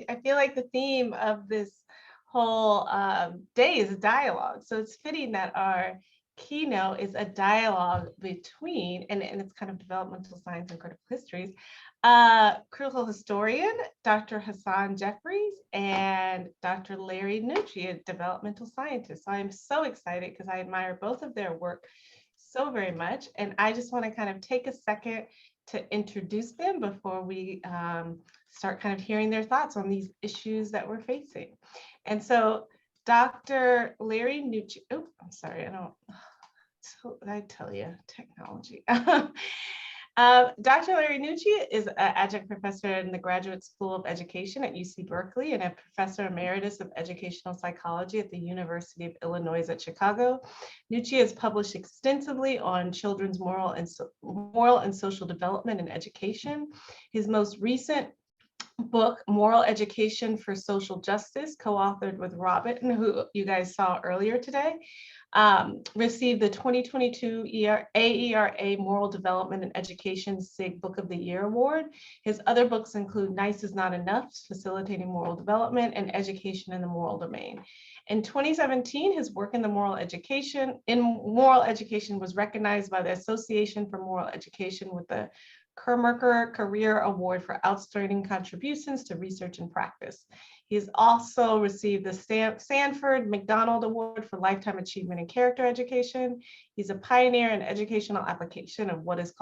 I feel like the theme of this whole day is dialogue. So it's fitting that our keynote is a dialogue between, and it's kind of developmental science and critical histories, critical historian, Dr. Hassan Jeffries, and Dr. Larry Nucci, a developmental scientist. So I'm so excited because I admire both of their work so very much. And I just want to kind of take a second to introduce them before we start kind of hearing their thoughts on these issues that we're facing. And so Dr. Larry Nucci, oh, I'm sorry, I tell you, technology. Dr. Larry Nucci is an adjunct professor in the Graduate School of Education at UC Berkeley and a professor emeritus of educational psychology at the University of Illinois at Chicago. Nucci has published extensively on children's moral and social development and education. His most recent book, Moral Education for Social Justice, co-authored with Robin, who you guys saw earlier today, received the 2022 AERA Moral Development and Education SIG Book of the Year Award. His other books include Nice is Not Enough, Facilitating Moral Development, and Education in the Moral Domain. In 2017, his work in moral education was recognized by the Association for Moral Education with the Kermerker Career Award for Outstanding Contributions to Research and Practice. He has also received the Sanford McDonald Award for Lifetime Achievement in Character Education. He's a pioneer in educational application of what is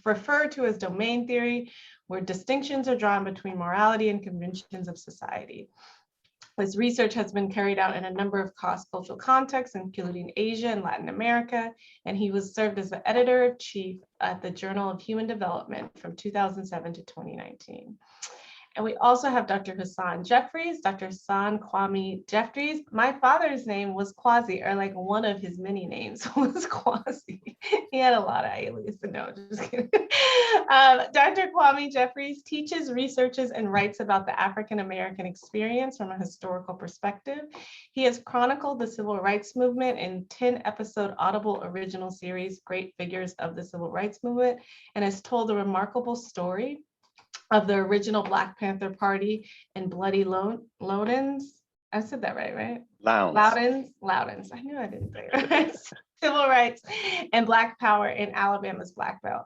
referred to as domain theory, where distinctions are drawn between morality and conventions of society. His research has been carried out in a number of cross-cultural contexts, including Asia and Latin America, and he was served as the editor-in-chief at the Journal of Human Development from 2007 to 2019. And we also have Dr. Hassan Jeffries, Dr. Hassan Kwame Jeffries. My father's name was Kwasi, or like one of his many names was Kwasi. He had a lot of aliases, no, just kidding. Dr. Kwame Jeffries teaches, researches, and writes about the African-American experience from a historical perspective. He has chronicled the civil rights movement in 10-episode Audible original series, Great Figures of the Civil Rights Movement, and has told the remarkable story of the original Black Panther Party and Bloody Loudons. I said that right? Loudons. I knew I didn't say it right. Civil rights and Black power in Alabama's Black Belt.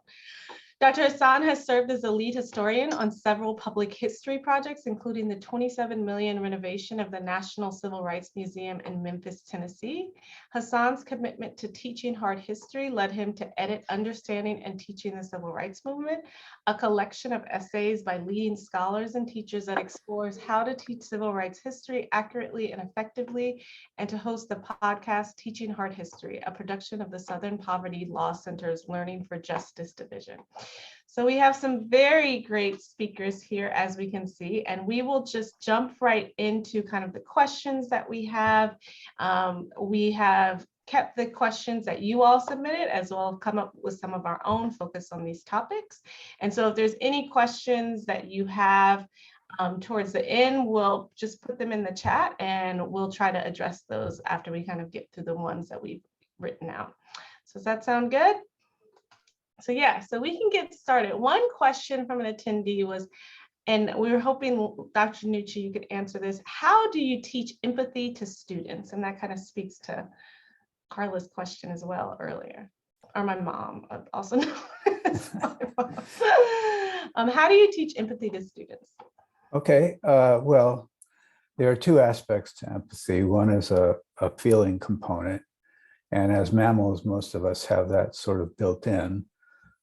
Dr. Hassan has served as a lead historian on several public history projects, including the $27 million renovation of the National Civil Rights Museum in Memphis, Tennessee. Hassan's commitment to teaching hard history led him to edit Understanding and Teaching the Civil Rights Movement, a collection of essays by leading scholars and teachers that explores how to teach civil rights history accurately and effectively, and to host the podcast Teaching Hard History, a production of the Southern Poverty Law Center's Learning for Justice Division. So we have some very great speakers here, as we can see, and we will just jump right into kind of the questions that we have. We have kept the questions that you all submitted, as well as come up with some of our own focus on these topics. And so if there's any questions that you have towards the end, we'll just put them in the chat and we'll try to address those after we kind of get through the ones that we've written out. So does that sound good? So yeah, so we can get started. One question from an attendee was, and we were hoping, Dr. Nucci, you could answer this. How do you teach empathy to students? And that kind of speaks to Carla's question as well earlier, or my mom also known as my mom. How do you teach empathy to students? Okay, well, there are two aspects to empathy. One is a feeling component. And as mammals, most of us have that sort of built in.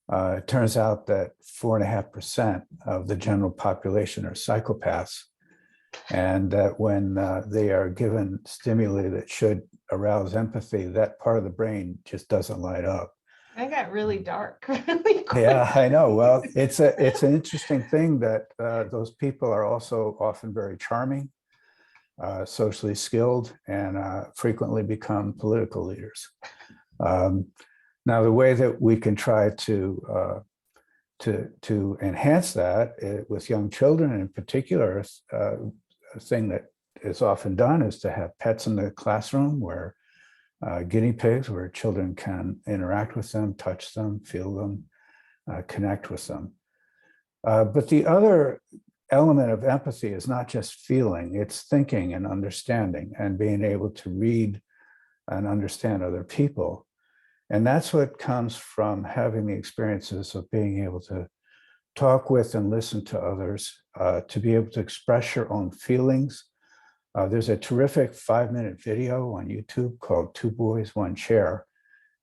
It turns out that 4.5% of the general population are psychopaths, and that when they are given stimuli that should arouse empathy, that part of the brain just doesn't light up. I got really dark really quick. Yeah, I know. Well, it's an interesting thing that those people are also often very charming, socially skilled, and frequently become political leaders. Now, the way that we can try to enhance that with young children in particular, a thing that is often done is to have pets in the classroom, where guinea pigs, where children can interact with them, touch them, feel them, connect with them. But the other element of empathy is not just feeling, it's thinking and understanding and being able to read and understand other people. And that's what comes from having the experiences of being able to talk with and listen to others, to be able to express your own feelings. There's a terrific 5-minute video on YouTube called Two Boys, One Chair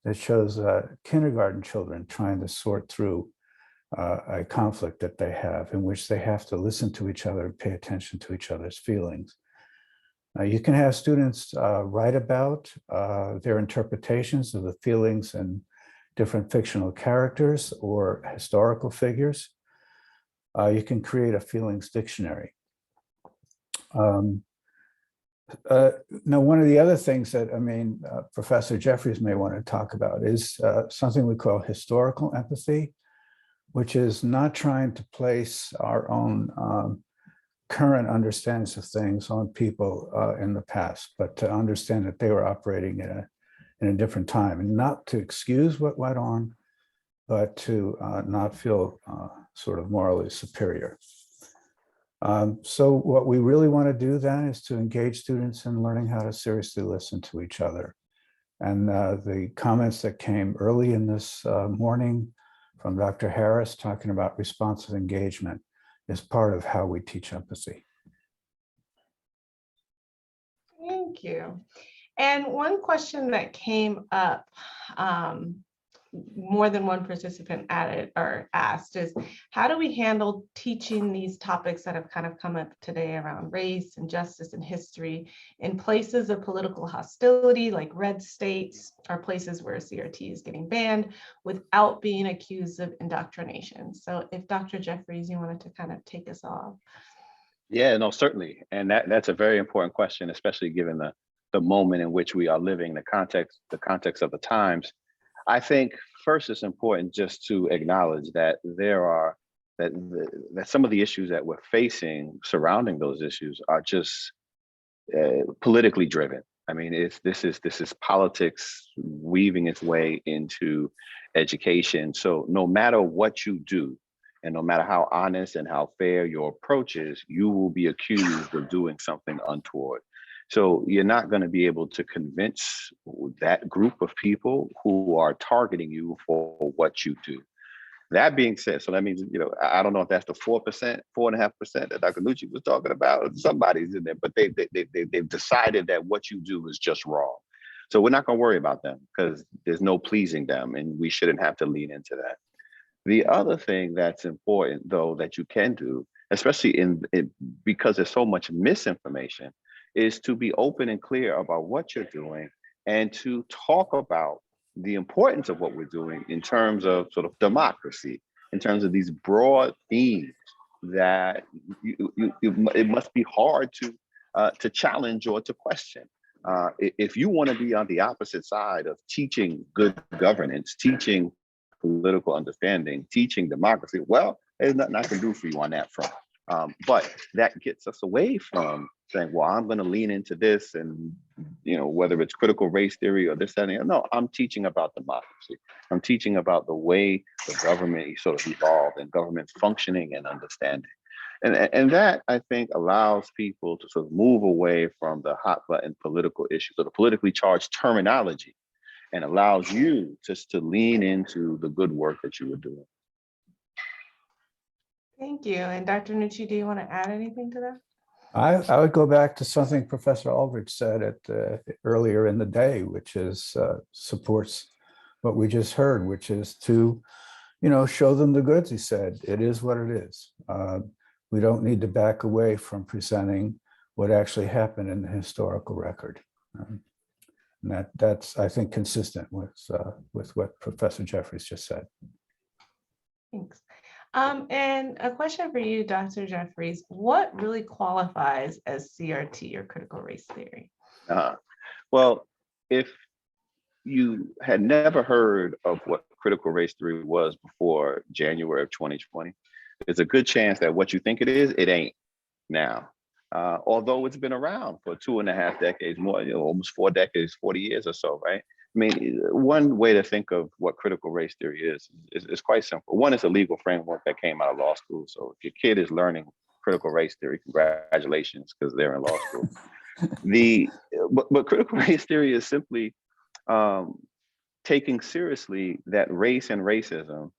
that shows kindergarten children trying to sort through a conflict that they have, in which they have to listen to each other and pay attention to each other's feelings. You can have students write about their interpretations of the feelings in different fictional characters or historical figures. You can create a feelings dictionary. Now, one of the other things that, Professor Jeffries may want to talk about is something we call historical empathy, which is not trying to place our own current understandings of things on people in the past, but to understand that they were operating in a different time, and not to excuse what went on, but to not feel sort of morally superior. So what we really want to do then is to engage students in learning how to seriously listen to each other. And the comments that came early in this morning from Dr. Harris talking about responsive engagement is part of how we teach empathy. Thank you. And one question that came up, more than one participant added or asked, is how do we handle teaching these topics that have kind of come up today around race and justice and history in places of political hostility like red states or places where CRT is getting banned without being accused of indoctrination? So if Dr. Jeffries, you wanted to kind of take us off. Yeah, no, certainly. And that's a very important question, especially given the moment in which we are living, the context of the times. I think first it's important just to acknowledge that that some of the issues that we're facing surrounding those issues are just politically driven. I mean, this is politics weaving its way into education. So no matter what you do, and no matter how honest and how fair your approach is, you will be accused of doing something untoward. So you're not going to be able to convince that group of people who are targeting you for what you do. That being said, so that means, I don't know if that's the 4%, 4.5% that Dr. Nucci was talking about. Somebody's in there, but they've decided that what you do is just wrong. So we're not going to worry about them because there's no pleasing them, and we shouldn't have to lean into that. The other thing that's important, though, that you can do, especially because there's so much misinformation, is to be open and clear about what you're doing and to talk about the importance of what we're doing in terms of sort of democracy, in terms of these broad themes that it must be hard to challenge or to question. If you want to be on the opposite side of teaching good governance, teaching political understanding, teaching democracy, well, there's nothing I can do for you on that front. But that gets us away from saying, well, I'm going to lean into this, and whether it's critical race theory or this, that, and no, I'm teaching about democracy. I'm teaching about the way the government sort of evolved and government's functioning and understanding. And that, I think, allows people to sort of move away from the hot button political issues or the politically charged terminology, and allows you just to lean into the good work that you were doing. Thank you. And Dr. Nucci, do you want to add anything to that? I would go back to something Professor Aldrich said earlier in the day, which is supports what we just heard, which is to, show them the goods. He said, it is what it is. We don't need to back away from presenting what actually happened in the historical record. And that's, I think, consistent with what Professor Jeffries just said. Thanks. And a question for you, Dr. Jeffries, what really qualifies as CRT or critical race theory? Well, if you had never heard of what critical race theory was before January of 2020, there's a good chance that what you think it is, it ain't now. Although it's been around for 2.5 decades, more, almost 4 decades, 40 years or so, right? I mean, one way to think of what critical race theory is quite simple. One is a legal framework that came out of law school. So if your kid is learning critical race theory. Congratulations, because they're in law school. But critical race theory is simply taking seriously that race and racism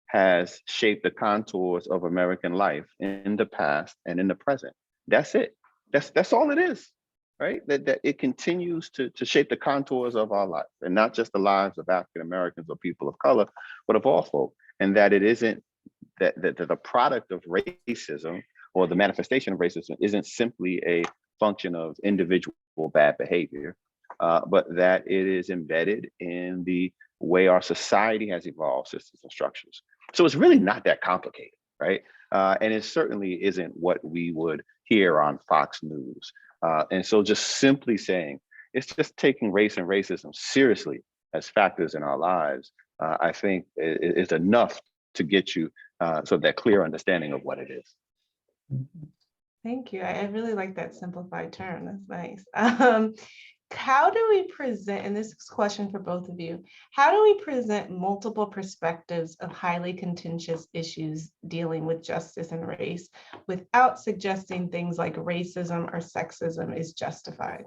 has shaped the contours of American life in the past and in the present. That's it. That's all it is, right? That it continues to shape the contours of our life, and not just the lives of African Americans or people of color, but of all folk. And that it isn't that the product of racism or the manifestation of racism isn't simply a function of individual bad behavior, but that it is embedded in the way our society has evolved systems and structures. So it's really not that complicated, right? And it certainly isn't what we would hear on Fox News. And so just simply saying, it's just taking race and racism seriously as factors in our lives, I think is enough to get you sort of that clear understanding of what it is. Thank you. I really like that simplified term. That's nice. How do we present, and this is a question for both of you, how do we present multiple perspectives of highly contentious issues dealing with justice and race without suggesting things like racism or sexism is justified?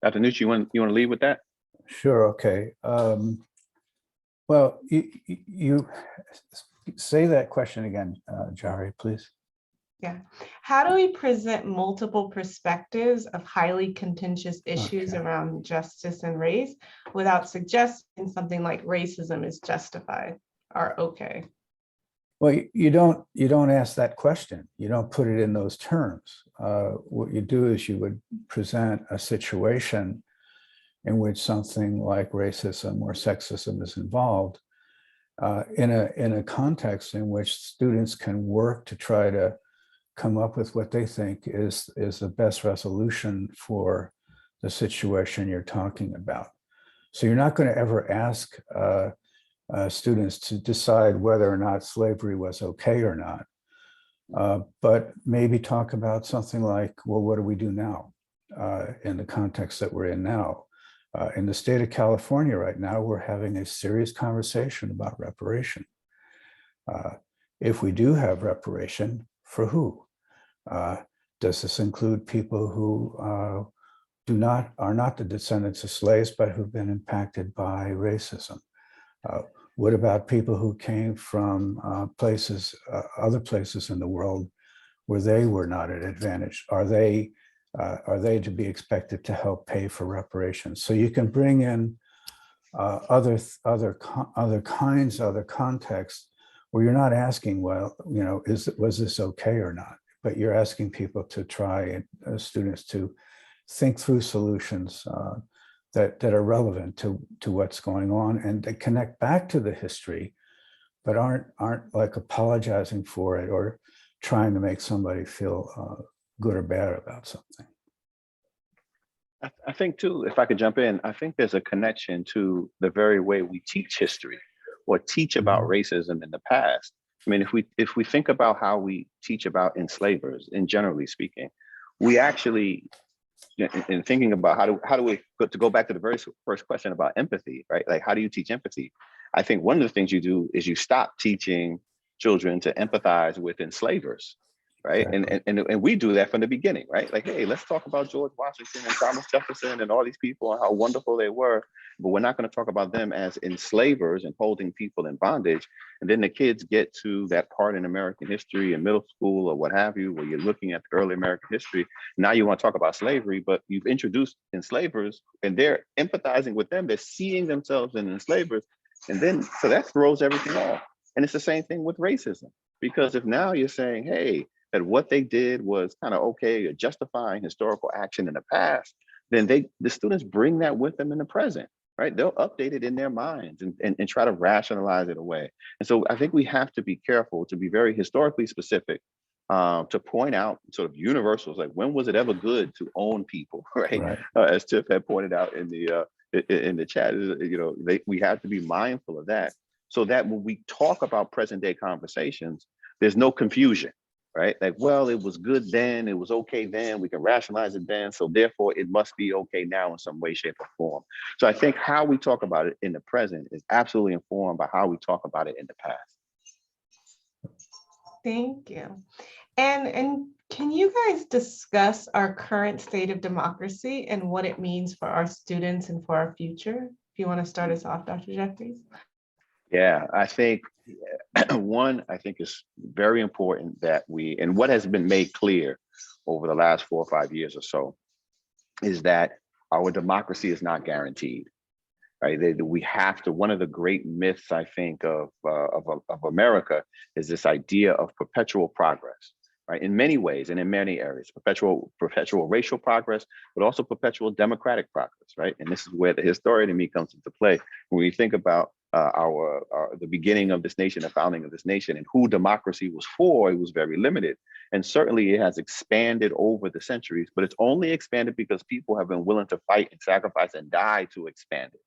Dr. Nucci, you want to lead with that? Sure, okay. Well, you say that question again, Jari, please. Yeah. How do we present multiple perspectives of highly contentious issues around justice and race without suggesting something like racism is justified or okay? Well, you don't ask that question. You don't put it in those terms. What you do is you would present a situation in which something like racism or sexism is involved, in a context in which students can work to try to come up with what they think is the best resolution for the situation you're talking about. So you're not going to ever ask students to decide whether or not slavery was okay or not, but maybe talk about something like, well, what do we do now in the context that we're in now? In the state of California right now, we're having a serious conversation about reparation. If we do have reparation, for who? Does this include people who are not the descendants of slaves, but who've been impacted by racism? What about people who came from other places in the world where they were not at advantage? Are they to be expected to help pay for reparations? So you can bring in other contexts where you're not asking, well, was this okay or not? But you're asking people to try, students to think through solutions that are relevant to what's going on and that connect back to the history, but aren't like apologizing for it or trying to make somebody feel good or bad about something. I think too, if I could jump in, I think there's a connection to the very way we teach history or teach about racism in the past. I mean, if we think about how we teach about enslavers, and generally speaking, we actually, in thinking about how do we go back to the very first question about empathy, right? Like, how do you teach empathy? I think one of the things you do is you stop teaching children to empathize with enslavers, right? Exactly. And we do that from the beginning, right? Like, hey, let's talk about George Washington and Thomas Jefferson and all these people and how wonderful they were, but we're not going to talk about them as enslavers and holding people in bondage. And then the kids get to that part in American history in middle school or what have you, where you're looking at the early American history. Now you want to talk about slavery, but you've introduced enslavers and they're empathizing with them. They're seeing themselves in enslavers. And then, so that throws everything off. And it's the same thing with racism, because if now you're saying, hey, that what they did was kind of okay, or justifying historical action in the past, then the students bring that with them in the present, right? They'll update it in their minds and try to rationalize it away. And so I think we have to be careful to be very historically specific, to point out sort of universals, like when was it ever good to own people, right? As Tiff had pointed out in the chat, we have to be mindful of that, so that when we talk about present day conversations, there's no confusion. Right? Like, well, it was good then, it was okay then, we can rationalize it then, so therefore it must be okay now in some way, shape, or form. So I think how we talk about it in the present is absolutely informed by how we talk about it in the past. Thank you. And can you guys discuss our current state of democracy and what it means for our students and for our future? If you want to start us off, Dr. Jeffries. Yeah, I think one, I think it's very important that and what has been made clear over the last 4 or 5 years or so, is that our democracy is not guaranteed, right? We have to, one of the great myths, I think, of America is this idea of perpetual progress, right? In many ways and in many areas, perpetual racial progress, but also perpetual democratic progress, right? And this is where the historian in me comes into play. When we think about the beginning of this nation, the founding of this nation, and who democracy was for, it was very limited. And certainly it has expanded over the centuries, but it's only expanded because people have been willing to fight and sacrifice and die to expand it,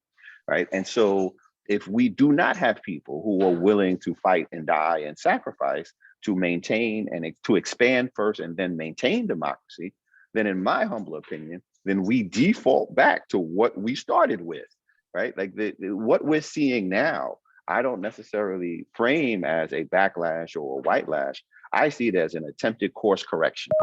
right? And so if we do not have people who are willing to fight and die and sacrifice to maintain and to expand first and then maintain democracy, then in my humble opinion, then we default back to what we started with, right? Like what we're seeing now, I don't necessarily frame as a backlash or a white lash. I see it as an attempted course correction,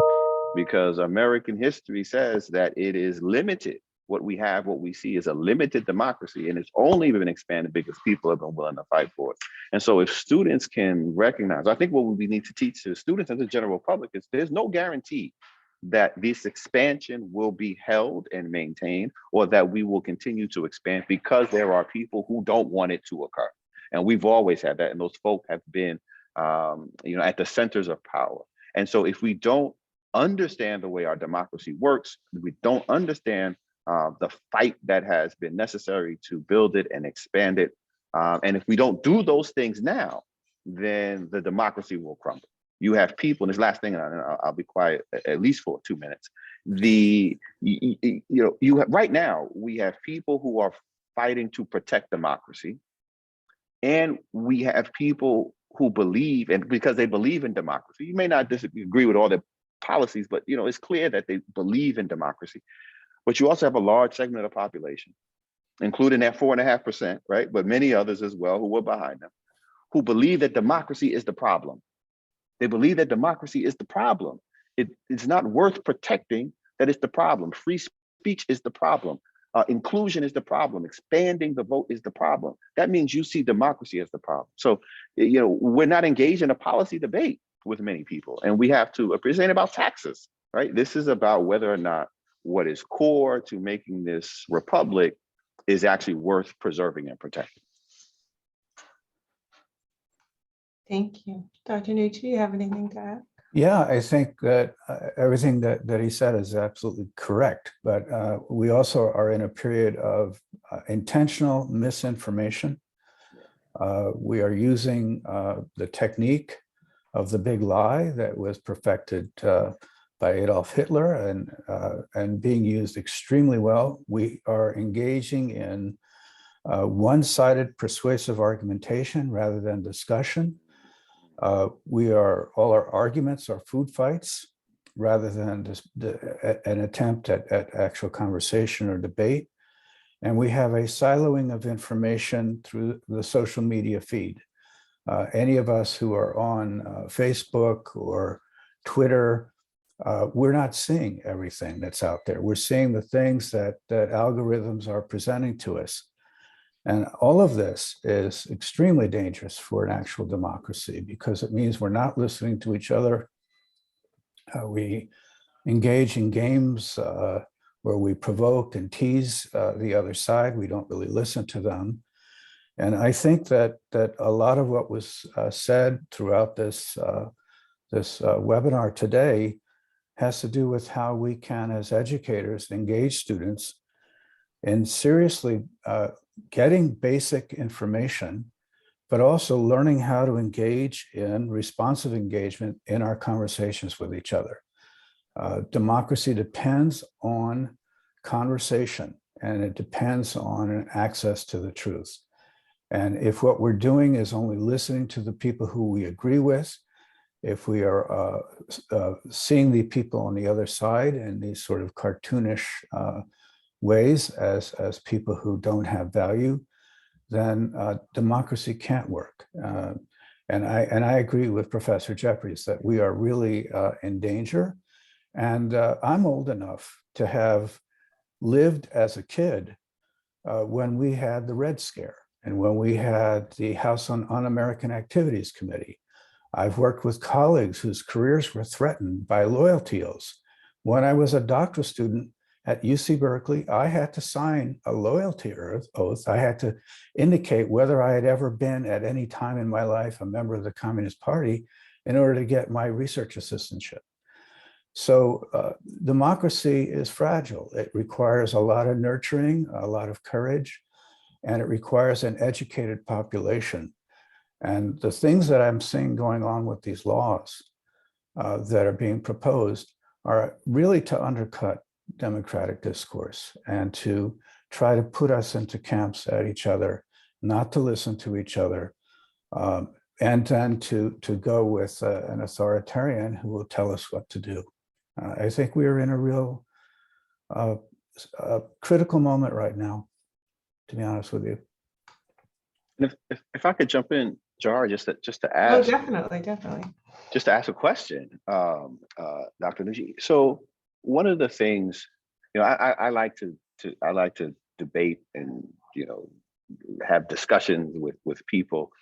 because American history says that it is limited. What we see is a limited democracy, and it's only been expanded because people have been willing to fight for it. And so if students can recognize, I think what we need to teach to students and the general public is there's no guarantee that this expansion will be held and maintained, or that we will continue to expand, because there are people who don't want it to occur. And we've always had that, and those folk have been at the centers of power. And so if we don't understand the way our democracy works, we don't understand the fight that has been necessary to build it and expand it. And if we don't do those things now, then the democracy will crumble. You have people, and this last thing, and I'll be quiet at least for 2 minutes. Right now, we have people who are fighting to protect democracy. And we have people who believe, and because they believe in democracy, you may not disagree with all their policies, but it's clear that they believe in democracy. But you also have a large segment of the population, including that 4.5%, right? But many others as well who were behind them, who believe that democracy is the problem. They believe that democracy is the problem. It's not worth protecting, that it's the problem. Free speech is the problem. Inclusion is the problem. Expanding the vote is the problem. That means you see democracy as the problem. So, we're not engaged in a policy debate with many people, and we have to appreciate about taxes, right? This is about whether or not what is core to making this republic is actually worth preserving and protecting. Thank you. Dr. Nucci, you have anything to add? Yeah, I think that everything that he said is absolutely correct, but we also are in a period of intentional misinformation. We are using the technique of the big lie that was perfected by Adolf Hitler and being used extremely well. We are engaging in one-sided persuasive argumentation rather than discussion. All our arguments are food fights rather than just an attempt at actual conversation or debate. And we have a siloing of information through the social media feed. Any of us who are on Facebook or Twitter, we're not seeing everything that's out there. We're seeing the things that algorithms are presenting to us. And all of this is extremely dangerous for an actual democracy, because it means we're not listening to each other. We engage in games where we provoke and tease the other side. We don't really listen to them. And I think that a lot of what was said throughout this webinar today has to do with how we can, as educators, engage students in seriously getting basic information, but also learning how to engage in responsive engagement in our conversations with each other. Democracy depends on conversation, and it depends on access to the truth. And if what we're doing is only listening to the people who we agree with, if we are seeing the people on the other side in these sort of cartoonish ways as people who don't have value, then democracy can't work. I agree with Professor Jeffries that we are really in danger. And I'm old enough to have lived as a kid when we had the Red Scare and when we had the House on Un-American Activities Committee. I've worked with colleagues whose careers were threatened by loyalty oaths. When I was a doctoral student at UC Berkeley, I had to sign a loyalty oath. I had to indicate whether I had ever been at any time in my life a member of the Communist Party in order to get my research assistantship. So democracy is fragile. It requires a lot of nurturing, a lot of courage, and it requires an educated population. And the things that I'm seeing going on with these laws that are being proposed are really to undercut democratic discourse and to try to put us into camps at each other, not to listen to each other, and then to go with an authoritarian who will tell us what to do. I think we are in a real critical moment right now, to be honest with you. And if I could jump in, Jar, just to Oh, ask, definitely. just to ask a question, Dr. Nucci. So one of the things, I like to debate and have discussions with people,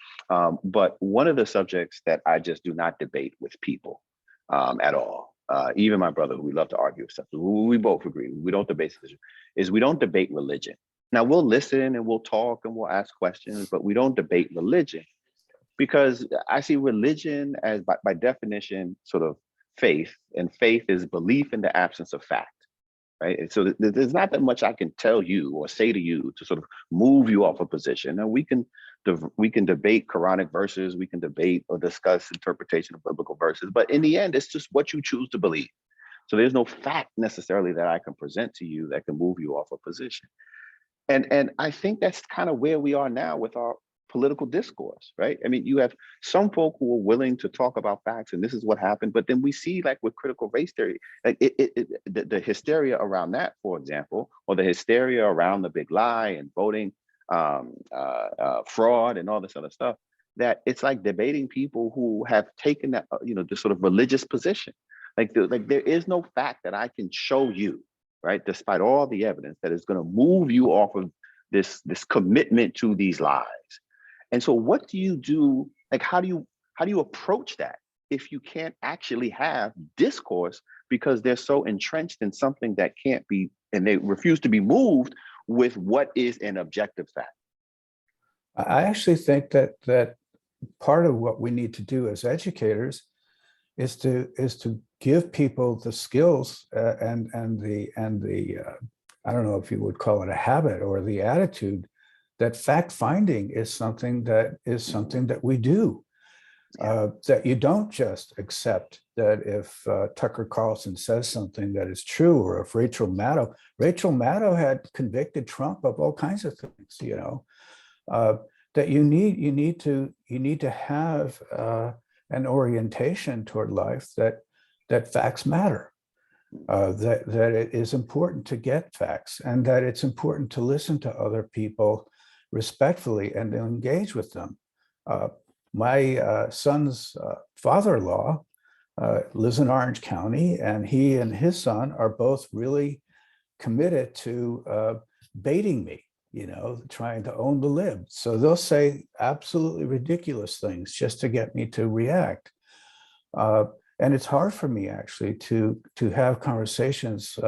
but one of the subjects that I just do not debate with people at all. Even my brother, who we love to argue with stuff, we both agree, we don't debate this, is we don't debate religion. Now we'll listen and we'll talk and we'll ask questions, but we don't debate religion, because I see religion as by definition sort of faith, and faith is belief in the absence of fact, right? And so there's not that much I can tell you or say to you to sort of move you off a position. And we can debate Quranic verses, we can debate or discuss interpretation of biblical verses, but in the end, it's just what you choose to believe. So there's no fact necessarily that I can present to you that can move you off a position. And I think that's kind of where we are now with our political discourse, right? I mean, you have some folk who are willing to talk about facts and this is what happened, but then we see, like with critical race theory, like the hysteria around that, for example, or the hysteria around the big lie and voting fraud and all this other stuff, that it's like debating people who have taken that, this sort of religious position. Like there is no fact that I can show you, right, despite all the evidence, that is going to move you off of this commitment to these lies. And so what do you do? Like, how do you approach that if you can't actually have discourse because they're so entrenched in something that can't be, and they refuse to be moved with what is an objective fact? I actually think that part of what we need to do as educators is to give people the skills and the I don't know if you would call it a habit or the attitude that fact finding is something that we do. That you don't just accept that if Tucker Carlson says something that is true, or if Rachel Maddow had convicted Trump of all kinds of things, that you need to have an orientation toward life that facts matter, that it is important to get facts, and that it's important to listen to other people respectfully and to engage with them. My son's father-in-law lives in Orange County, and he and his son are both really committed to baiting me, trying to own the lib. So they'll say absolutely ridiculous things just to get me to react. And it's hard for me actually to have conversations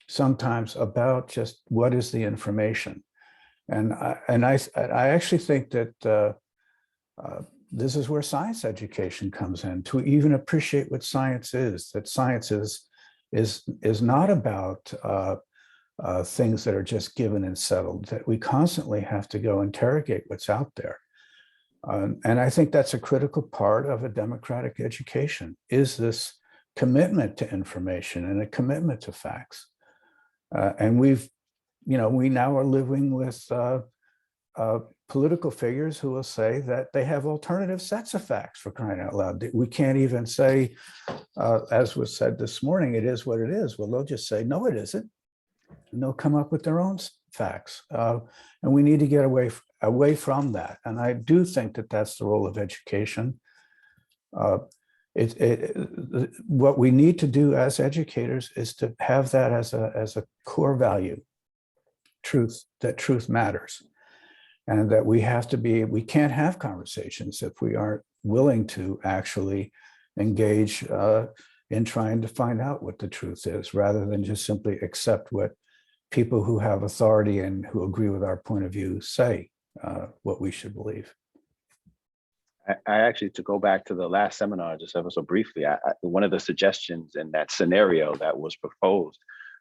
sometimes about just what is the information. And I actually think that this is where science education comes in, to even appreciate what science is. That science is not about things that are just given and settled. That we constantly have to go interrogate what's out there. And I think that's a critical part of a democratic education, is this commitment to information and a commitment to facts. And we now are living with political figures who will say that they have alternative sets of facts, for crying out loud. We can't even say, as was said this morning, it is what it is. Well, they'll just say, no, it isn't. And they'll come up with their own facts. And we need to get away from that. And I do think that that's the role of education. What we need to do as educators is to have that as a core value, truth, that truth matters. And that we can't have conversations if we aren't willing to actually engage in trying to find out what the truth is, rather than just simply accept what people who have authority and who agree with our point of view say what we should believe. I actually, to go back to the last seminar, just ever so briefly, one of the suggestions in that scenario that was proposed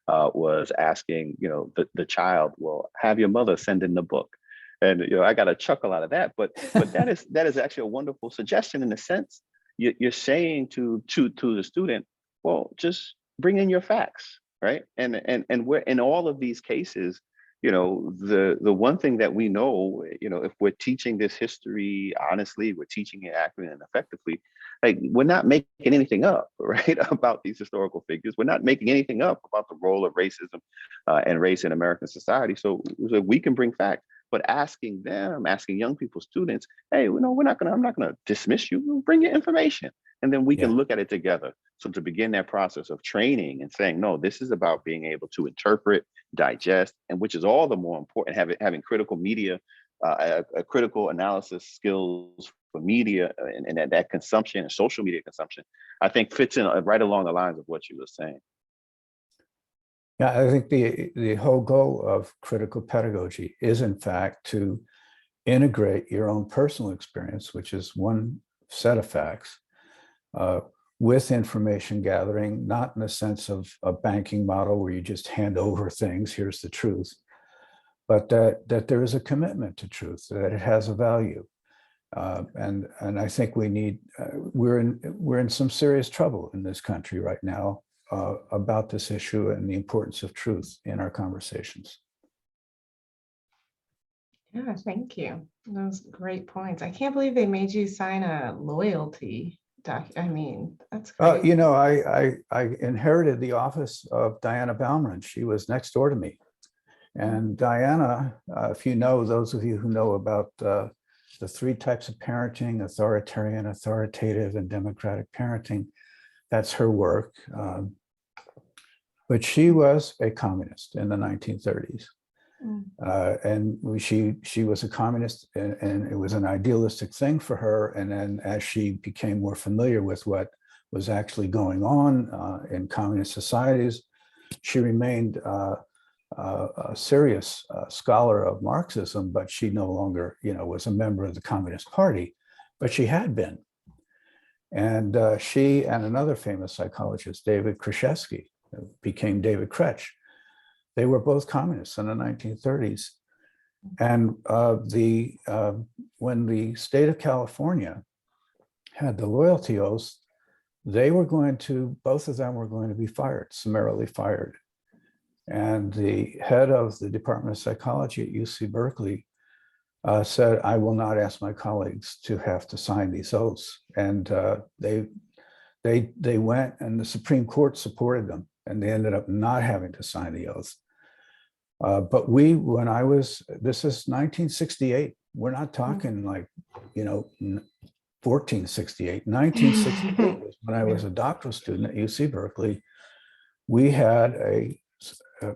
was asking, the child, well, have your mother send in the book. And I got a chuckle out of that, but that is actually a wonderful suggestion, in a sense. You're saying to the student, well, just bring in your facts, right? And we're in all of these cases, the one thing that we know, if we're teaching this history honestly, we're teaching it accurately and effectively, like, we're not making anything up, right, about these historical figures. We're not making anything up about the role of racism and race in American society. So we can bring facts. But asking young people, students, hey, I'm not gonna dismiss you. We'll bring your information, and then we can look at it together. So to begin that process of training and saying, no, this is about being able to interpret, digest, and which is all the more important, having critical media, a critical analysis skills for media and that consumption and social media consumption, I think fits in right along the lines of what you were saying. Yeah, I think the whole goal of critical pedagogy is, in fact, to integrate your own personal experience, which is one set of facts, with information gathering, not in the sense of a banking model where you just hand over things, here's the truth, but that there is a commitment to truth, that it has a value. And I think we're in some serious trouble in this country right now about this issue and the importance of truth in our conversations. Yeah, thank you. Those great points. I can't believe they made you sign a loyalty I mean, that's crazy. I inherited the office of Diana Baumann. She was next door to me. And Diana, if those of you who know about the three types of parenting: authoritarian, authoritative, and democratic parenting, that's her work. But she was a communist in the 1930s. And she was a communist, and it was an idealistic thing for her. And then as she became more familiar with what was actually going on in communist societies, she remained a serious scholar of Marxism, but she no longer, was a member of the Communist Party, but she had been. And she and another famous psychologist, David Krzyzewski, became David Kretsch. They were both communists in the 1930s. And when the state of California had the loyalty oaths, both of them were going to be fired, summarily fired. And the head of the Department of Psychology at UC Berkeley said, I will not ask my colleagues to have to sign these oaths. And they went, and the Supreme Court supported them, and they ended up not having to sign the oath. But this is 1968. We're not talking like, 1468. 1968 was when I was a doctoral student at UC Berkeley. We had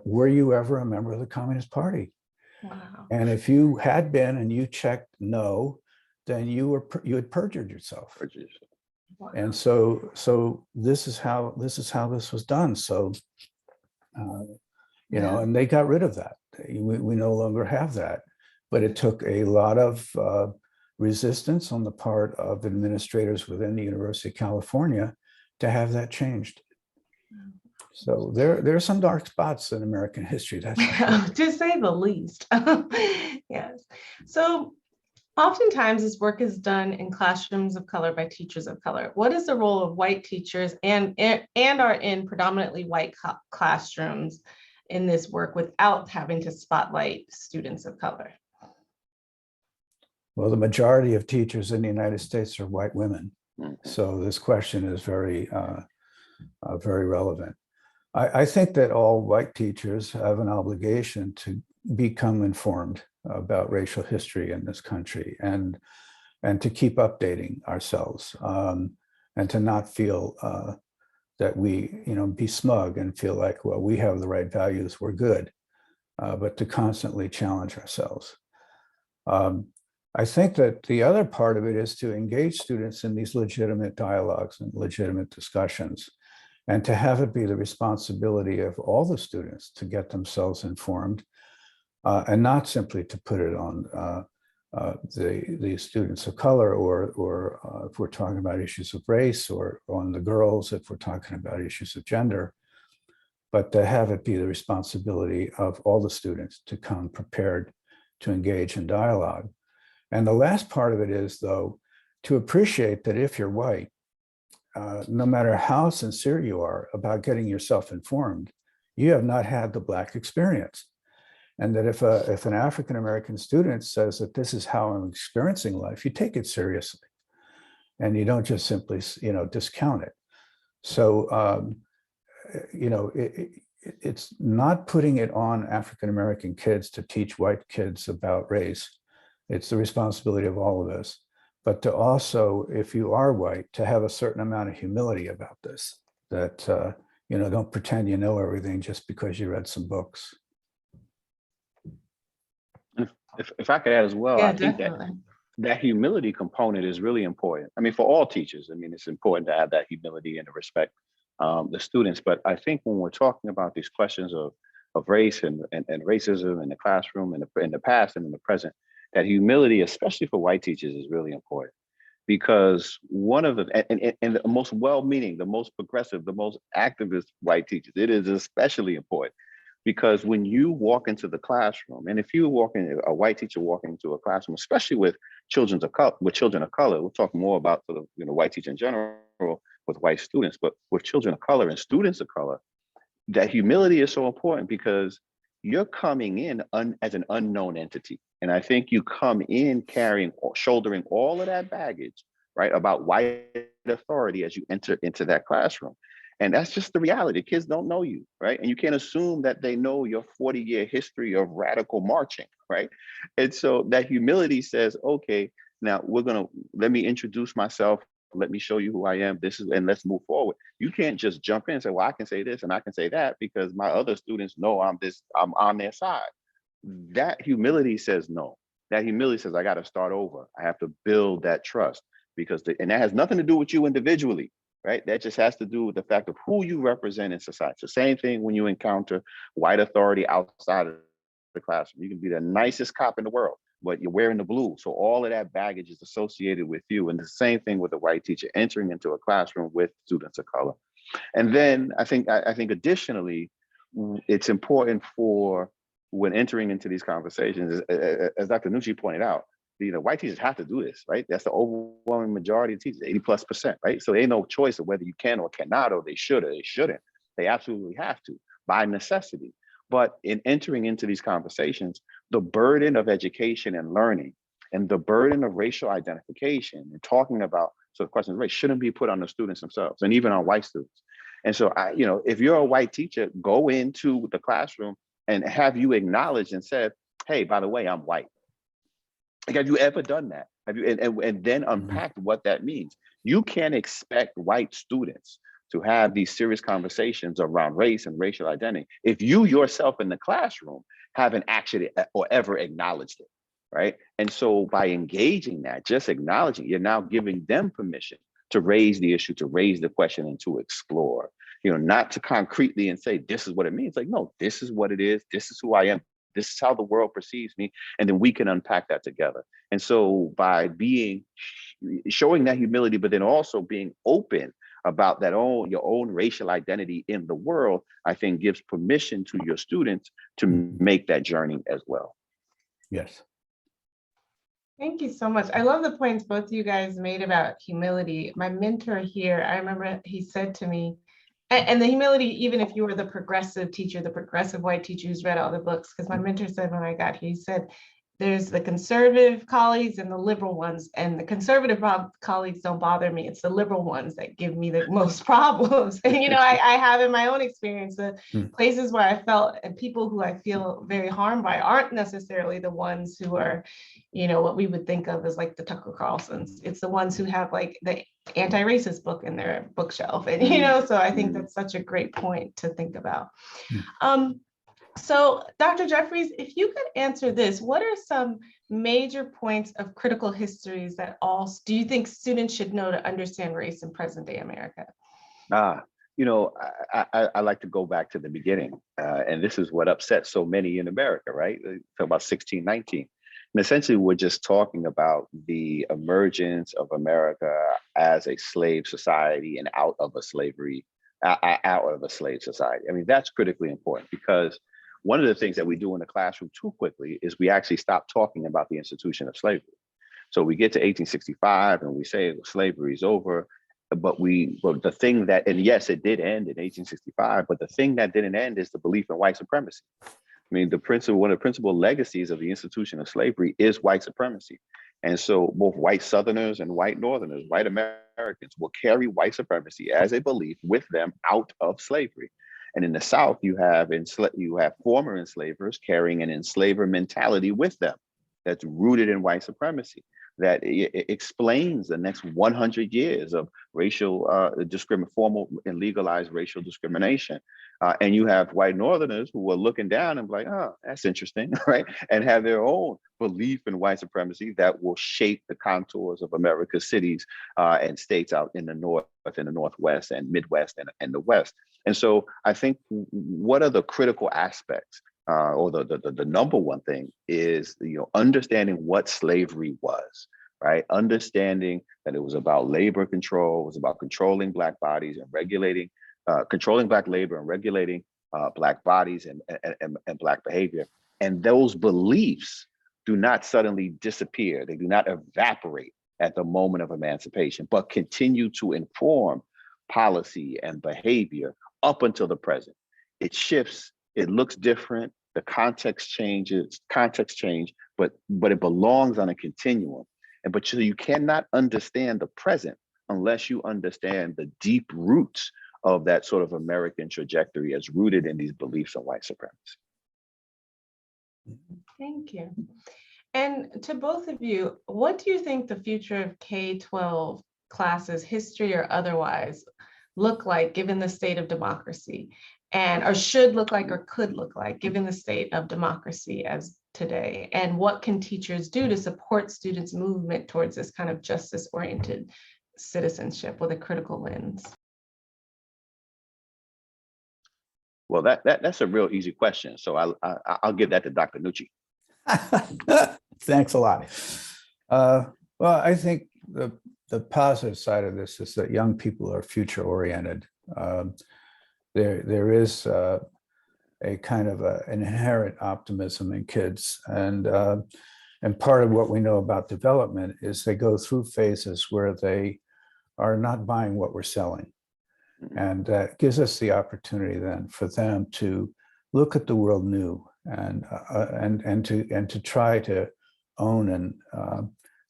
were you ever a member of the Communist Party? Wow. And if you had been and you checked no, then you had perjured yourself. Wow. And so this is how this was done. So, and they got rid of that. We no longer have that, but it took a lot of resistance on the part of administrators within the University of California to have that changed. So there are some dark spots in American history, that's for sure. To say the least. Yes. So oftentimes this work is done in classrooms of color by teachers of color. What is the role of white teachers and are in predominantly white classrooms in this work without having to spotlight students of color? Well, the majority of teachers in the United States are white women. So this question is very, very relevant. I think that all white teachers have an obligation become informed about racial history in this country, and to keep updating ourselves, and to not feel that we, be smug and feel like, well, we have the right values, we're good, but to constantly challenge ourselves. I think that the other part of it is to engage students in these legitimate dialogues and legitimate discussions, and to have it be the responsibility of all the students to get themselves informed, and not simply to put it on the students of color, or if we're talking about issues of race, or on the girls if we're talking about issues of gender, but to have it be the responsibility of all the students to come prepared to engage in dialogue. And the last part of it is, though, to appreciate that if you're white, no matter how sincere you are about getting yourself informed, you have not had the Black experience. And that if an African-American student says that this is how I'm experiencing life, you take it seriously, and you don't just simply, discount it. So, it's not putting it on African-American kids to teach white kids about race. It's the responsibility of all of us, but to also, if you are white, to have a certain amount of humility about this, that, don't pretend you know everything just because you read some books. If I could add as well, Yeah, I think definitely. that humility component is really important. I mean, for all teachers, it's important to have that humility and to respect the students. But I think when we're talking about these questions of race and racism in the classroom, in the past and in the present, that humility, especially for white teachers, is really important. Because one of the, and the most well-meaning, the most progressive, the most activist white teachers, it is especially important. Because when you walk into the classroom, and if you a white teacher walking into a classroom, especially with children of color, we'll talk more about sort of, white teachers in general with white students, but with children of color and students of color, that humility is so important because you're coming in as an unknown entity. And I think you come in shouldering all of that baggage, right, about white authority as you enter into that classroom. And that's just the reality. Kids don't know you, right? And you can't assume that they know your 40-year history of radical marching, right? And so that humility says, okay, now let me introduce myself. Let me show you who I am. And let's move forward. You can't just jump in and say, well, I can say this and I can say that because my other students know I'm on their side. That humility says no. That humility says, I got to start over. I have to build that trust and that has nothing to do with you individually. Right? That just has to do with the fact of who you represent in society. It's the same thing when you encounter white authority outside of the classroom. You can be the nicest cop in the world, but you're wearing the blue. So all of that baggage is associated with you. And the same thing with a white teacher entering into a classroom with students of color. And then I think additionally, it's important for when entering into these conversations, as Dr. Nucci pointed out, white teachers have to do this, right? That's the overwhelming majority of teachers, 80+%, right? So they have no choice of whether you can or cannot, or they should or they shouldn't. They absolutely have to, by necessity. But in entering into these conversations, the burden of education and learning and the burden of racial identification and talking about sort of questions of race shouldn't be put on the students themselves and even on white students. And so, if you're a white teacher, go into the classroom and have you acknowledged and said, hey, by the way, I'm white. Like, have you ever done that? Have you, and then unpacked what that means? You can't expect white students to have these serious conversations around race and racial identity if you yourself in the classroom haven't actually or ever acknowledged it, right? And so by engaging that, just acknowledging, you're now giving them permission to raise the issue, to raise the question, and to explore. Not to concretely and say, this is what it means. Like, no, this is what it is. This is who I am. This is how the world perceives me. And then we can unpack that together. And so by showing that humility, but then also being open about your own racial identity in the world, I think gives permission to your students to make that journey as well. Yes. Thank you so much. I love the points both of you guys made about humility. My mentor here, I remember he said to me, and the humility, even if you were the progressive teacher, the progressive white teacher who's read all the books, because my mentor said when I got here, he said, there's the conservative colleagues and the liberal ones, and the conservative colleagues don't bother me. It's the liberal ones that give me the most problems. And, I have in my own experience, the places where I felt, and people who I feel very harmed by aren't necessarily the ones who are, what we would think of as like the Tucker Carlsons. It's the ones who have like the anti-racist book in their bookshelf. And, so I think that's such a great point to think about. So Dr. Jeffries, if you could answer this, what are some major points of critical histories that do you think students should know to understand race in present day America? I like to go back to the beginning, and this is what upset so many in America, right? Talk about 1619. And essentially, we're just talking about the emergence of America as a slave society and out of a slave society. I mean, that's critically important, because one of the things that we do in the classroom too quickly is we actually stop talking about the institution of slavery. So we get to 1865 and we say slavery is over, but the thing that, and yes, it did end in 1865, but the thing that didn't end is the belief in white supremacy. I mean, one of the principal legacies of the institution of slavery is white supremacy. And so both white Southerners and white Northerners, white Americans, will carry white supremacy as a belief with them out of slavery. And in the South, you have former enslavers carrying an enslaver mentality with them that's rooted in white supremacy, that it explains the next 100 years of racial formal and legalized racial discrimination. And you have white Northerners who are looking down and like, oh, that's interesting, right? And have their own belief in white supremacy that will shape the contours of America's cities and states out in the North, in the Northwest and Midwest and the West. And so I think what are the critical aspects or the number one thing is, understanding what slavery was, right? Understanding that it was about labor control, it was about controlling Black bodies and regulating, controlling Black labor and regulating Black bodies and Black behavior. And those beliefs do not suddenly disappear. They do not evaporate at the moment of emancipation, but continue to inform policy and behavior up until the present. It shifts, it looks different, the context change, but it belongs on a continuum. But you cannot understand the present unless you understand the deep roots of that sort of American trajectory as rooted in these beliefs of white supremacy. Thank you. And to both of you, what do you think the future of K-12 classes, history or otherwise, look like given the state of democracy, or should look like or could look like given the state of democracy as today? And what can teachers do to support students' movement towards this kind of justice-oriented citizenship with a critical lens? Well, that's a real easy question. So I'll give that to Dr. Nucci. Thanks a lot. Well, I think the positive side of this is that young people are future oriented. There is a kind of an inherent optimism in kids, and part of what we know about development is they go through phases where they are not buying what we're selling, and that gives us the opportunity then for them to look at the world new and to try to own and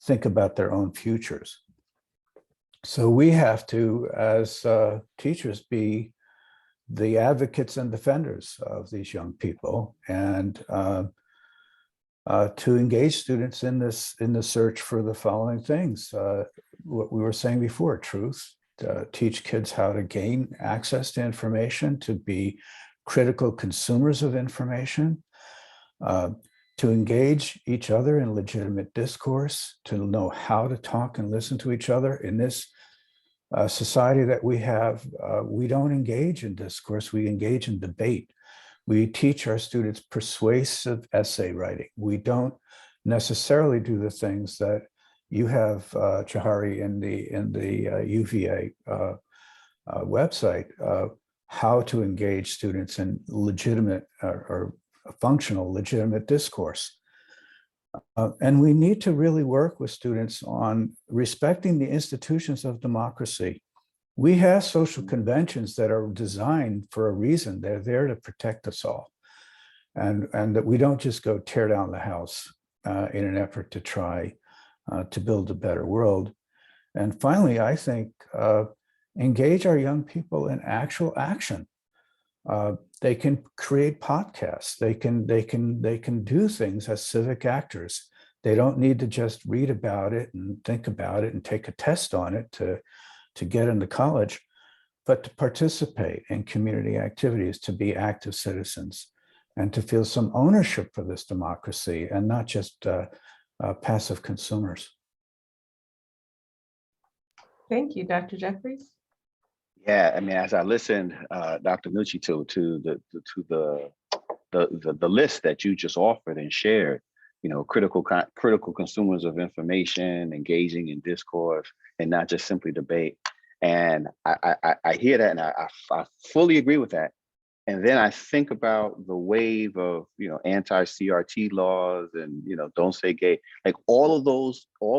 think about their own futures. So we have to, as teachers, be the advocates and defenders of these young people, and to engage students in the search for the following things. What we were saying before, truth, teach kids how to gain access to information, to be critical consumers of information, to engage each other in legitimate discourse, to know how to talk and listen to each other. In this society that we have, we don't engage in discourse, we engage in debate. We teach our students persuasive essay writing. We don't necessarily do the things that you have, Chahari, in the UVA website, how to engage students in legitimate or functional legitimate discourse. And we need to really work with students on respecting the institutions of democracy. We have social conventions that are designed for a reason. They're there to protect us all. And that we don't just go tear down the house in an effort to try to build a better world. And finally, I think engage our young people in actual action. They can create podcasts. They can do things as civic actors. They don't need to just read about it and think about it and take a test on it to get into college, but to participate in community activities, to be active citizens, and to feel some ownership for this democracy and not just passive consumers. Thank you, Dr. Jeffries. Yeah, I mean, as I listened, Dr. Nucci, to the list that you just offered and shared, you know, critical consumers of information, engaging in discourse, and not just simply debate. And I hear that, and I fully agree with that. And then I think about the wave of, you know, anti-CRT laws and, you know, don't say gay. Like all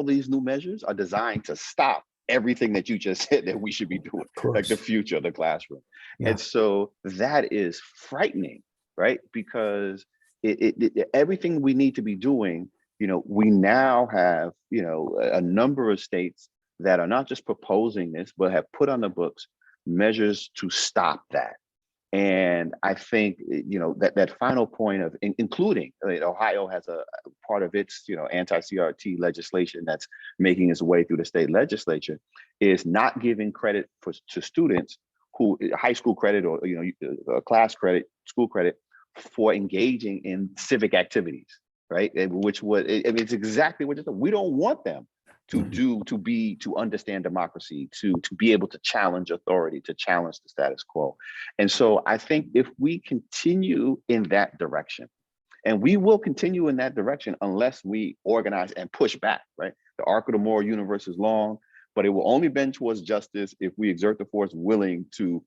these new measures are designed to stop everything that you just said that we should be doing, like the future of the classroom. Yeah. And so that is frightening, right? Because everything we need to be doing, you know, we now have, you know, a number of states that are not just proposing this, but have put on the books measures to stop that. And I think, you know, that final point of including, Ohio has a part of its, you know, anti-CRT legislation that's making its way through the state legislature, is not giving credit to students who high school credit or, you know, class credit, school credit for engaging in civic activities, right? Which would, I mean, it's exactly what it is. We don't want them to understand democracy, to be able to challenge authority, to challenge the status quo. And so I think if we continue in that direction, and we will continue in that direction unless we organize and push back, right? The arc of the moral universe is long, but it will only bend towards justice if we exert the force willing to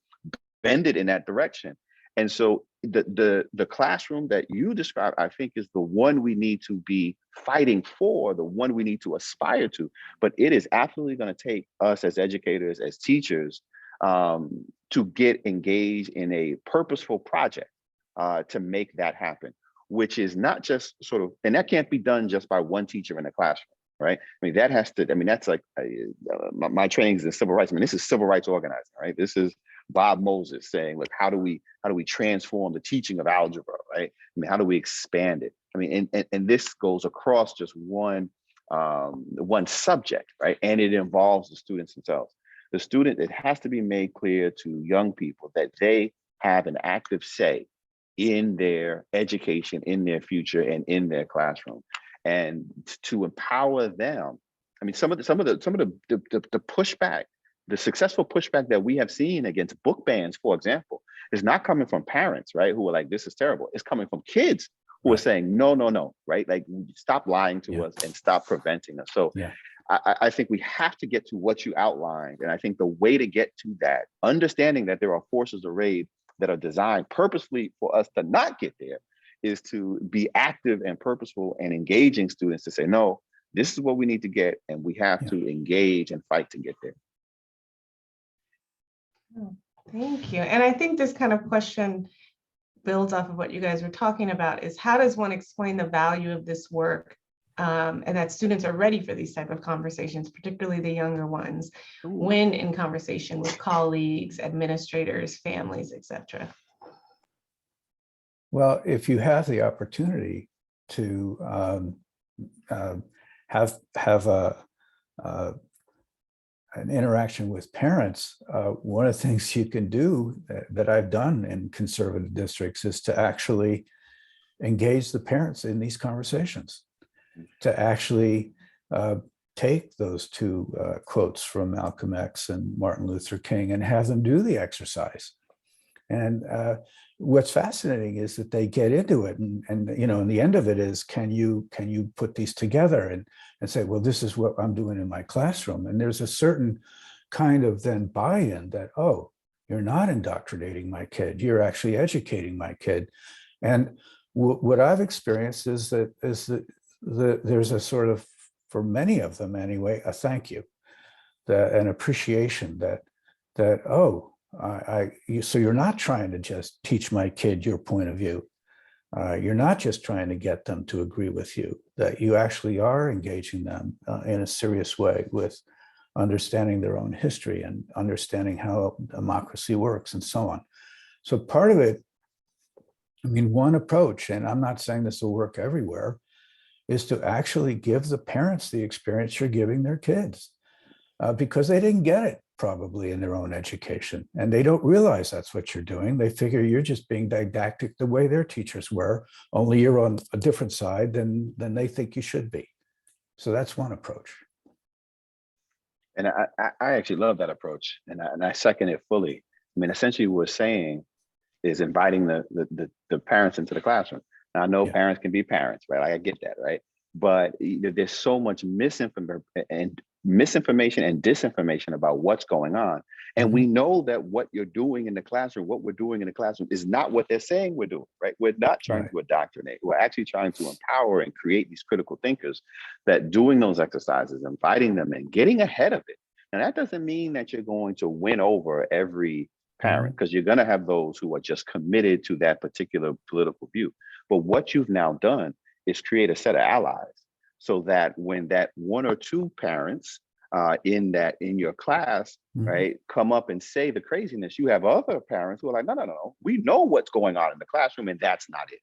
bend it in that direction. And so the classroom that you describe, I think, is the one we need to be fighting for, the one we need to aspire to. But it is absolutely going to take us as educators, as teachers, to get engaged in a purposeful project to make that happen, which is not just sort of, and that can't be done just by one teacher in a classroom, right? I mean, that has to, I mean, that's like, my training is in civil rights. I mean, this is civil rights organizing, right? This is Bob Moses saying, look, how do we transform the teaching of algebra, right? I mean, how do we expand it? I mean, and this goes across just one subject, right? And it involves the students themselves. The student, it has to be made clear to young people that they have an active say in their education, in their future, and in their classroom. And to empower them, I mean, some of the pushback, the successful pushback that we have seen against book bans, for example, is not coming from parents, right, who are like, this is terrible. It's coming from kids who are saying, no, right? Like, stop lying to us and stop preventing us. So I think we have to get to what you outlined. And I think the way to get to that, understanding that there are forces arrayed that are designed purposely for us to not get there, is to be active and purposeful and engaging students to say, no, this is what we need to get, and we have to engage and fight to get there. Oh, thank you. And I think this kind of question builds off of what you guys were talking about, is how does one explain the value of this work and that students are ready for these type of conversations, particularly the younger ones, when in conversation with colleagues, administrators, families, etc. Well, if you have the opportunity to have an interaction with parents, one of the things you can do that I've done in conservative districts is to actually engage the parents in these conversations, to actually take those two quotes from Malcolm X and Martin Luther King and have them do the exercise. And what's fascinating is that they get into it, and you know, and the end of it is, can you put these together and say, well, this is what I'm doing in my classroom. And there's a certain kind of then buy-in that, oh, you're not indoctrinating my kid, you're actually educating my kid. And what I've experienced is that there's a sort of, for many of them anyway, a thank you, an appreciation that oh, so you're not trying to just teach my kid your point of view. You're not just trying to get them to agree with you, that you actually are engaging them in a serious way with understanding their own history and understanding how democracy works and so on. So part of it, I mean, one approach, and I'm not saying this will work everywhere, is to actually give the parents the experience you're giving their kids, because they didn't get it probably in their own education, and they don't realize that's what you're doing. They figure you're just being didactic the way their teachers were, only you're on a different side than they think you should be. So that's one approach. And I actually love that approach, and I second it fully. I mean, essentially what we're saying is inviting the parents into the classroom. Now, I know parents can be parents, right? I get that, right? But there's so much misinformation and disinformation about what's going on. And we know that what you're doing in the classroom, what we're doing in the classroom is not what they're saying we're doing, right? We're not trying to indoctrinate. We're actually trying to empower and create these critical thinkers that doing those exercises, inviting them in, getting ahead of it. And that doesn't mean that you're going to win over every parent, because you're going to have those who are just committed to that particular political view. But what you've now done is create a set of allies, so that when that one or two parents in your class, right, come up and say the craziness, you have other parents who are like, no, we know what's going on in the classroom, and that's not it.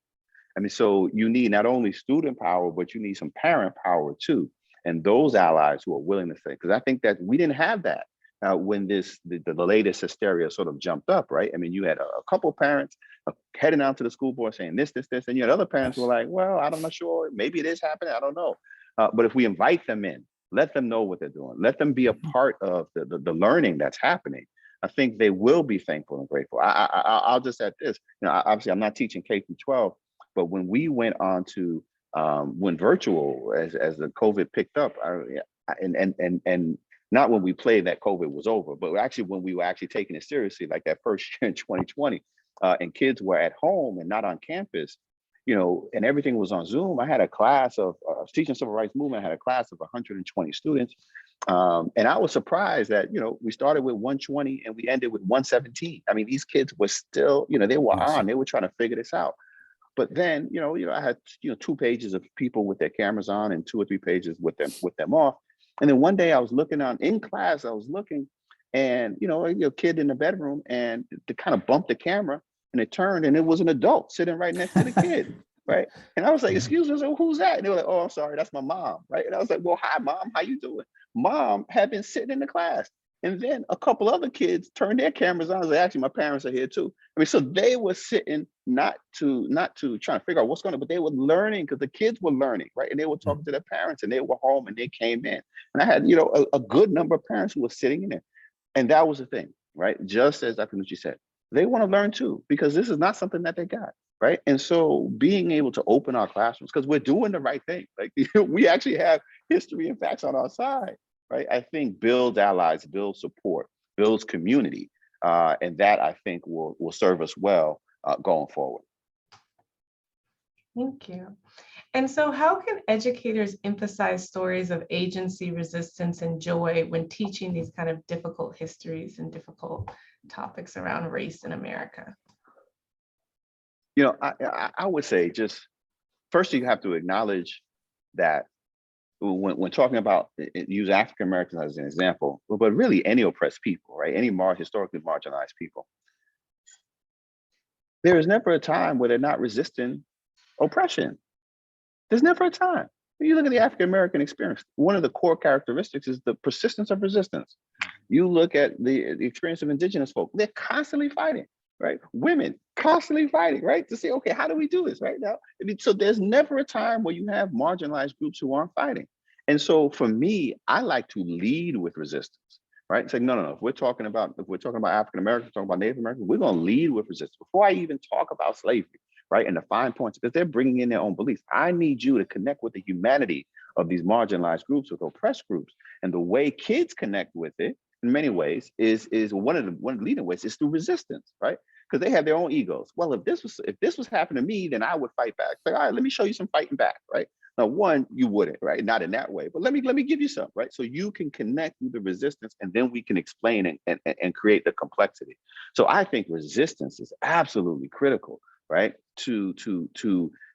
I mean, so you need not only student power, but you need some parent power too. And those allies who are willing to say, because I think that we didn't have that when the latest hysteria sort of jumped up, right? I mean, you had a couple of parents heading out to the school board saying this, and you had other parents who were like, well, I'm not sure, maybe it is happening, I don't know. But if we invite them in, let them know what they're doing, let them be a part of the learning that's happening, I think they will be thankful and grateful. I'll just add this, obviously I'm not teaching K through 12, but when we went on to when virtual, as the COVID picked up, and not when we played that COVID was over, but actually when we were actually taking it seriously, like that first year in 2020, and kids were at home and not on campus, and everything was on Zoom. I had a class of teaching civil rights movement. I had a class of 120 students. And I was surprised that, we started with 120 and we ended with 117. I mean, these kids were still, they were on, they were trying to figure this out. But then, I had 2 pages of people with their cameras on and 2 or 3 pages with them off. And then one day I was looking in class, I was looking, and a kid in the bedroom, and to kind of bump the camera, and it turned, and it was an adult sitting right next to the kid, right? And I was like, excuse me, so who's that? And they were like, oh, I'm sorry, that's my mom, right? And I was like, well, hi, Mom, how you doing? Mom had been sitting in the class. And then a couple other kids turned their cameras on. I was like, actually, my parents are here too. I mean, so they were sitting not to try to figure out what's going on, but they were learning, because the kids were learning, right? And they were talking to their parents, and they were home, and they came in. And I had, a good number of parents who were sitting in there. And that was the thing, right? Just as Dr. Nucci said, they want to learn too, because this is not something that they got, right? And so being able to open our classrooms, because we're doing the right thing, like we actually have history and facts on our side, right? I think builds allies, builds support, builds community, and that I think will serve us well going forward. Thank you. And so how can educators emphasize stories of agency, resistance, and joy when teaching these kind of difficult histories and difficult topics around race in America? I would say, just first, you have to acknowledge that when talking about, use African Americans as an example, but really any oppressed people, right? Any historically marginalized people, there is never a time where they're not resisting oppression. There's never a time. When you look at the African American experience, one of the core characteristics is the persistence of resistance. You look at the experience of indigenous folk, they're constantly fighting, right? Women constantly fighting, right? To say, okay, how do we do this right now? I mean, so there's never a time where you have marginalized groups who aren't fighting. And so for me, I like to lead with resistance, right? Say, no. If we're talking about African Americans, talking about Native Americans, we're going to lead with resistance. Before I even talk about slavery, right, and the fine points, because they're bringing in their own beliefs. I need you to connect with the humanity of these marginalized groups, with oppressed groups, and the way kids connect with it, in many ways, is one of the leading ways is through resistance, right? Because they have their own egos. Well, if this was happening to me, then I would fight back. Like, all right, let me show you some fighting back, right? Now, one, you wouldn't, right? Not in that way, but let me give you some, right? So you can connect with the resistance, and then we can explain and create the complexity. So I think resistance is absolutely critical right? To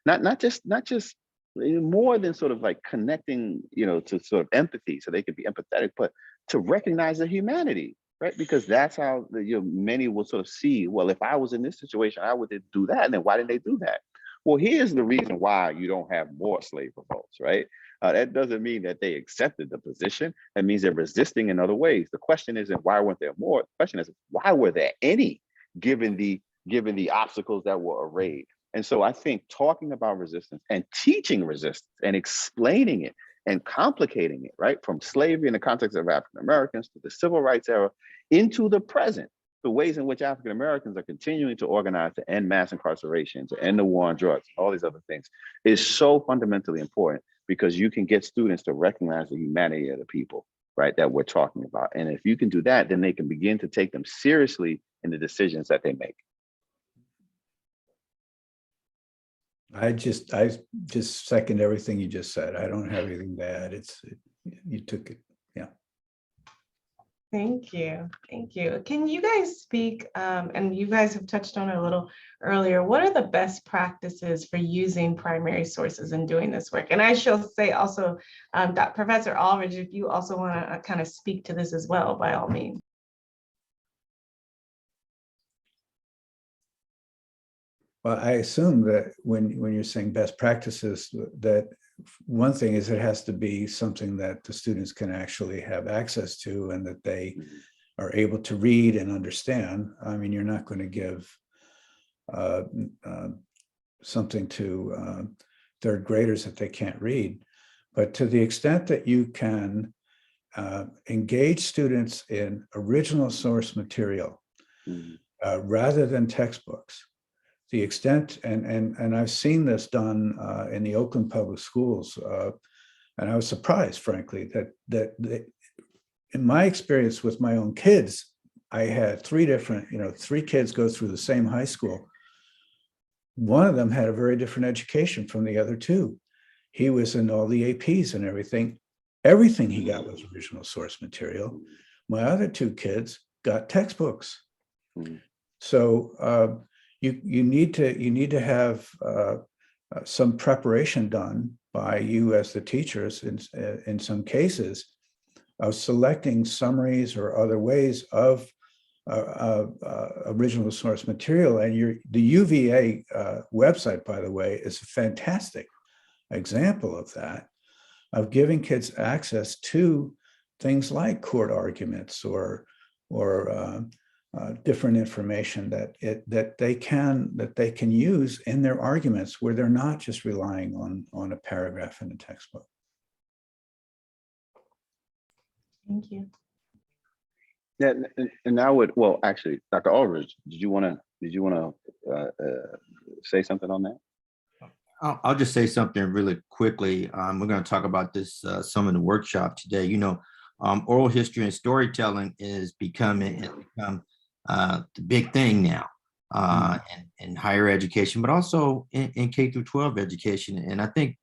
not just more than sort of like connecting, to sort of empathy, so they could be empathetic, but to recognize their humanity, right? Because that's how many will sort of see, well, if I was in this situation, I would do that, and then why didn't they do that? Well, here's the reason why you don't have more slave revolts, right? That doesn't mean that they accepted the position. That means they're resisting in other ways. The question isn't why weren't there more. The question is why were there any, given the obstacles that were arrayed. And so I think talking about resistance and teaching resistance and explaining it and complicating it, right, from slavery in the context of African Americans to the civil rights era into the present, the ways in which African Americans are continuing to organize to end mass incarceration, to end the war on drugs, all these other things, is so fundamentally important, because you can get students to recognize the humanity of the people, right, that we're talking about. And if you can do that, then they can begin to take them seriously in the decisions that they make. I just second everything you just said. I don't have anything to add. You took it. Yeah. Thank you. Thank you. Can you guys speak, and you guys have touched on it a little earlier, what are the best practices for using primary sources in doing this work? And I shall say also, Professor Aldridge, if you also want to kind of speak to this as well, by all means. Well, I assume that when you're saying best practices, that one thing is it has to be something that the students can actually have access to and that they are able to read and understand. I mean, you're not going to give something to third graders that they can't read. But to the extent that you can engage students in original source material rather than textbooks, the extent, and I've seen this done in the Oakland Public Schools, and I was surprised, frankly, that in my experience with my own kids, I had three kids go through the same high school. One of them had a very different education from the other two. He was in all the APs and everything. Everything he got was original source material. My other two kids got textbooks. So you need to have some preparation done by you as the teachers in some cases of selecting summaries or other ways of original source material. And the UVA website, by the way, is a fantastic example of that, of giving kids access to things like court arguments or different information that they can use in their arguments, where they're not just relying on a paragraph in the textbook. Thank you. Yeah, and I would, well, actually, Dr. Aldridge, did you want to say something on that? I'll just say something really quickly. We're going to talk about this some in the workshop today. Oral history and storytelling has become the big thing now in higher education, but also in K through 12 education. And I think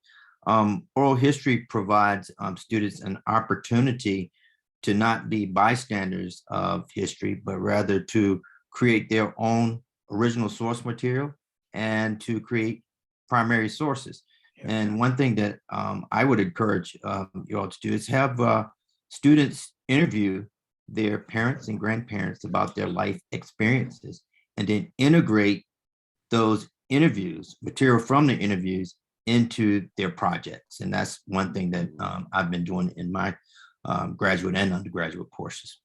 oral history provides students an opportunity to not be bystanders of history, but rather to create their own original source material and to create primary sources. Yeah. And one thing that I would encourage you all to do is have students interview their parents and grandparents about their life experiences, and then integrate those interviews, material from the interviews, into their projects. And that's one thing that I've been doing in my graduate and undergraduate courses.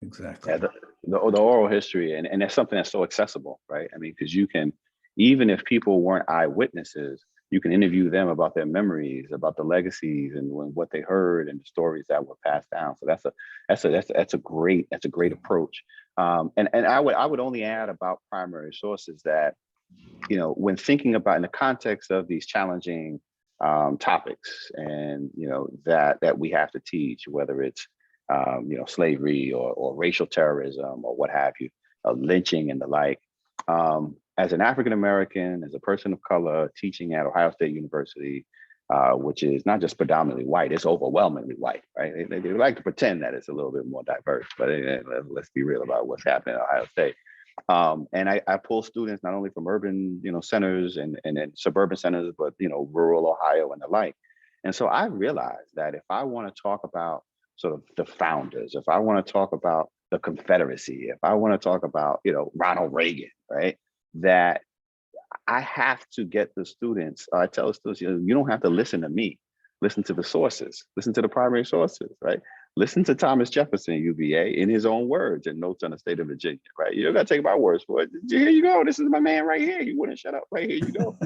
Exactly. Yeah, the oral history, and that's something that's so accessible, right? I mean, because you can, even if people weren't eyewitnesses, you can interview them about their memories, about the legacies and what they heard and the stories that were passed down. So that's a great approach. And I would only add about primary sources that, when thinking about in the context of these challenging topics, and that we have to teach, whether it's slavery or racial terrorism or what have you, lynching and the like. As an African American, as a person of color teaching at Ohio State University, which is not just predominantly white, it's overwhelmingly white, right? They like to pretend that it's a little bit more diverse, but let's be real about what's happening at Ohio State. And I pull students not only from urban, centers and suburban centers, but, rural Ohio and the like. And so I realized that if I want to talk about sort of the founders, if I want to talk about the Confederacy, if I want to talk about, Ronald Reagan, right, that I have to get the students, I tell the students, you don't have to listen to me, listen to the sources, listen to the primary sources, right? Listen to Thomas Jefferson, UVA, in his own words and Notes on the State of Virginia, right? You don't got to take my words for it. Here you go. This is my man right here. You wouldn't shut up. Right here you go.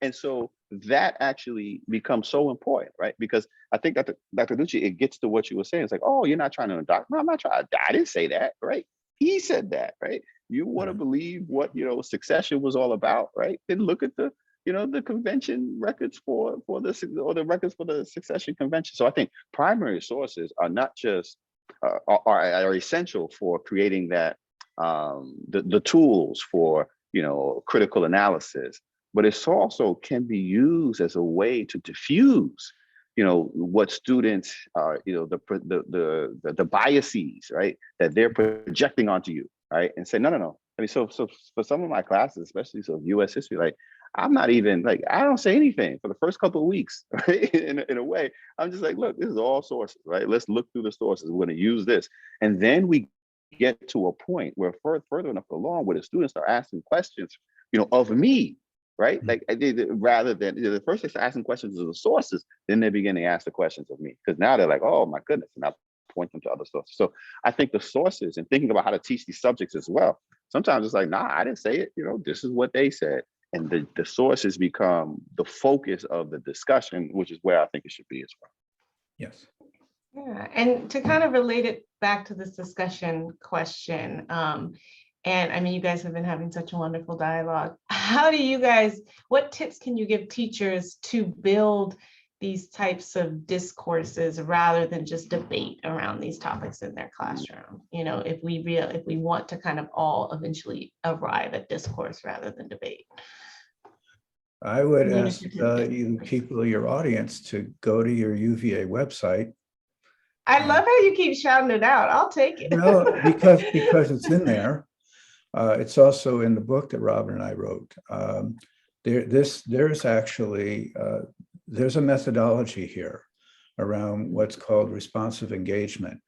And so that actually becomes so important, right? Because I think that Dr. Nucci, it gets to what you were saying. It's like, oh, you're not trying to adopt. No, I'm not trying. I didn't say that, right? He said that, right? You want to believe what succession was all about, right? Then look at the the convention records for the records for the succession convention. So I think primary sources are not just are essential for creating that the tools for critical analysis, but it's also can be used as a way to diffuse what students are the biases, right, that they're projecting onto you, right, and say no. I mean, so for some of my classes, especially US history, like I'm not even like, I don't say anything for the first couple of weeks, right? In a way, I'm just like, look, this is all sources, right? Let's look through the sources. We're going to use this. And then we get to a point where further enough along where the students are asking questions, of me, right? Like rather than the first they start asking questions of the sources, then they begin to ask the questions of me. Because now they're like, oh my goodness, and I point them to other sources. So I think the sources and thinking about how to teach these subjects as well, sometimes it's like, nah, I didn't say it, this is what they said. And the sources become the focus of the discussion, which is where I think it should be as well. Yes. Yeah, and to kind of relate it back to this discussion question, and I mean, you guys have been having such a wonderful dialogue. What tips can you give teachers to build these types of discourses rather than just debate around these topics in their classroom? If we want to kind of all eventually arrive at discourse rather than debate. I would ask you people, your audience, to go to your UVA website. I love how you keep shouting it out. I'll take it. Well, because it's in there. It's also in the book that Robin and I wrote. There's actually there's a methodology here around what's called responsive engagement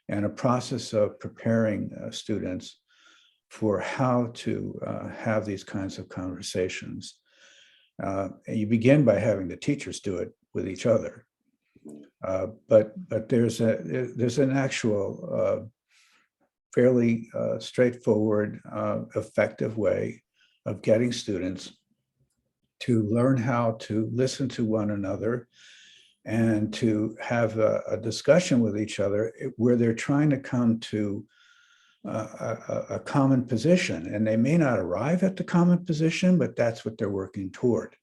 and a process of preparing students for how to have these kinds of conversations. And you begin by having the teachers do it with each other. But there's an actual fairly straightforward, effective way of getting students to learn how to listen to one another and to have a discussion with each other where they're trying to come to a common position. And they may not arrive at the common position, but that's what they're working toward.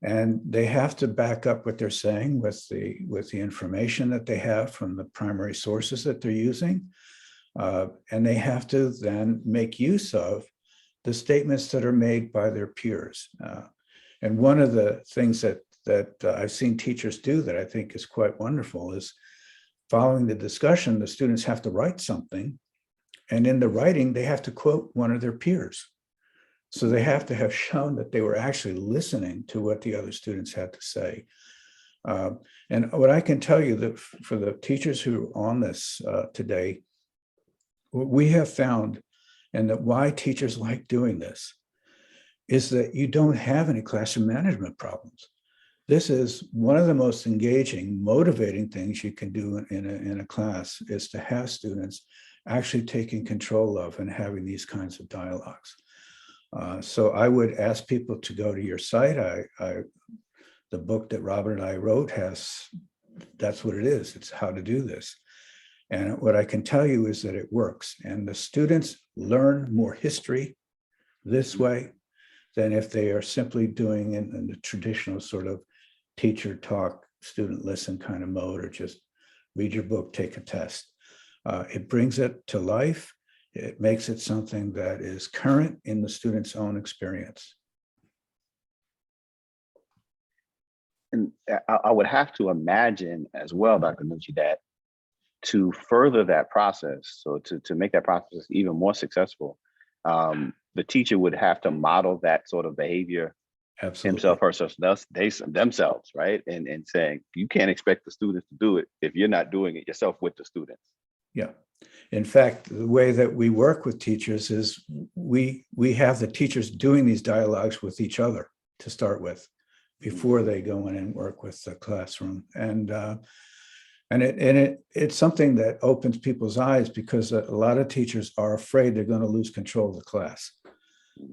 And they have to back up what they're saying with the information that they have from the primary sources that they're using. And they have to then make use of the statements that are made by their peers. And one of the things that I've seen teachers do that I think is quite wonderful is following the discussion, the students have to write something. And in the writing, they have to quote one of their peers. So they have to have shown that they were actually listening to what the other students had to say. And what I can tell you that for the teachers who are on this today, what we have found, and that why teachers like doing this, is that you don't have any classroom management problems. This is one of the most engaging, motivating things you can do in a class, is to have students actually taking control of and having these kinds of dialogues. So I would ask people to go to your site. The book that Robert and I wrote that's what it is. It's how to do this. And what I can tell you is that it works. And the students learn more history this way than if they are simply doing it in the traditional sort of teacher talk, student listen kind of mode, or just read your book, take a test. It brings it to life. It makes it something that is current in the student's own experience. And I would have to imagine as well, Dr. Nucci, that to further that process, so to make that process even more successful, the teacher would have to model that sort of behavior Absolutely. himself, herself, themselves, right? And saying, you can't expect the students to do it if you're not doing it yourself with the students. Yeah. In fact, the way that we work with teachers is we have the teachers doing these dialogues with each other to start with before they go in and work with the classroom. And it's something that opens people's eyes, because a lot of teachers are afraid they're going to lose control of the class.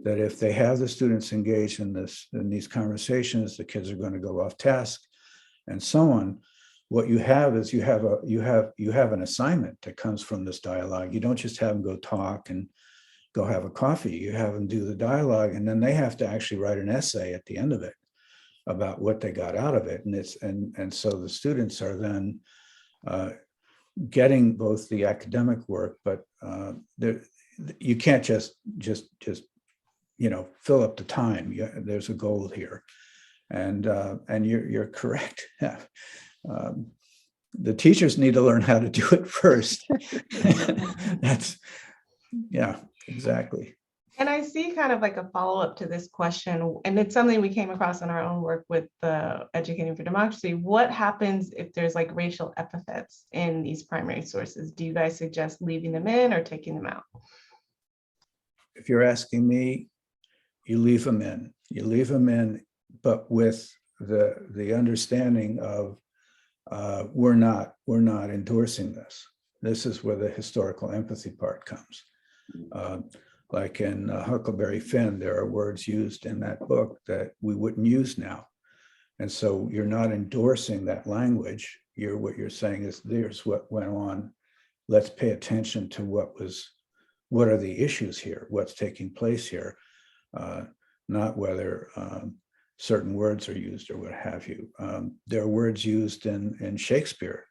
That if they have the students engaged in these conversations, the kids are going to go off task and so on. What you have is you have an assignment that comes from this dialogue. You don't just have them go talk and go have a coffee. You have them do the dialogue, and then they have to actually write an essay at the end of it about what they got out of it. And so the students are then getting both the academic work, but you can't just fill up the time. There's a goal here, and you're correct. The teachers need to learn how to do it first. Yeah, exactly. And I see kind of like a follow-up to this question, and it's something we came across in our own work with the Educating for Democracy. What happens if there's like racial epithets in these primary sources? Do you guys suggest leaving them in or taking them out? If you're asking me, you leave them in. You leave them in, but with the understanding of we're not endorsing this. This is where the historical empathy part comes. Like in Huckleberry Finn, there are words used in that book that we wouldn't use now. And so you're not endorsing that language. What you're saying is, there's what went on. Let's pay attention to what are the issues here, what's taking place here, not whether certain words are used or what have you. There are words used in Shakespeare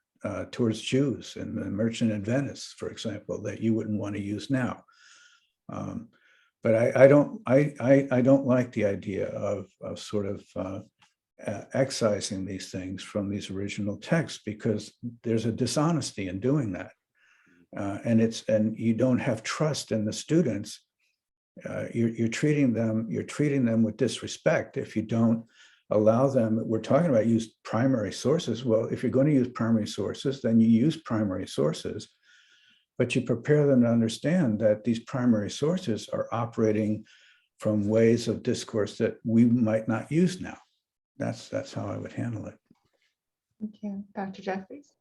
towards Jews in The Merchant of Venice, for example, that you wouldn't want to use now. But I don't like the idea of sort of excising these things from these original texts, because there's a dishonesty in doing that, and you don't have trust in the students. You're treating them with disrespect if you don't allow them. We're talking about use primary sources. Well, if you're going to use primary sources, then you use primary sources, but you prepare them to understand that these primary sources are operating from ways of discourse that we might not use now. That's how I would handle it. Thank you. Dr. Jeffries?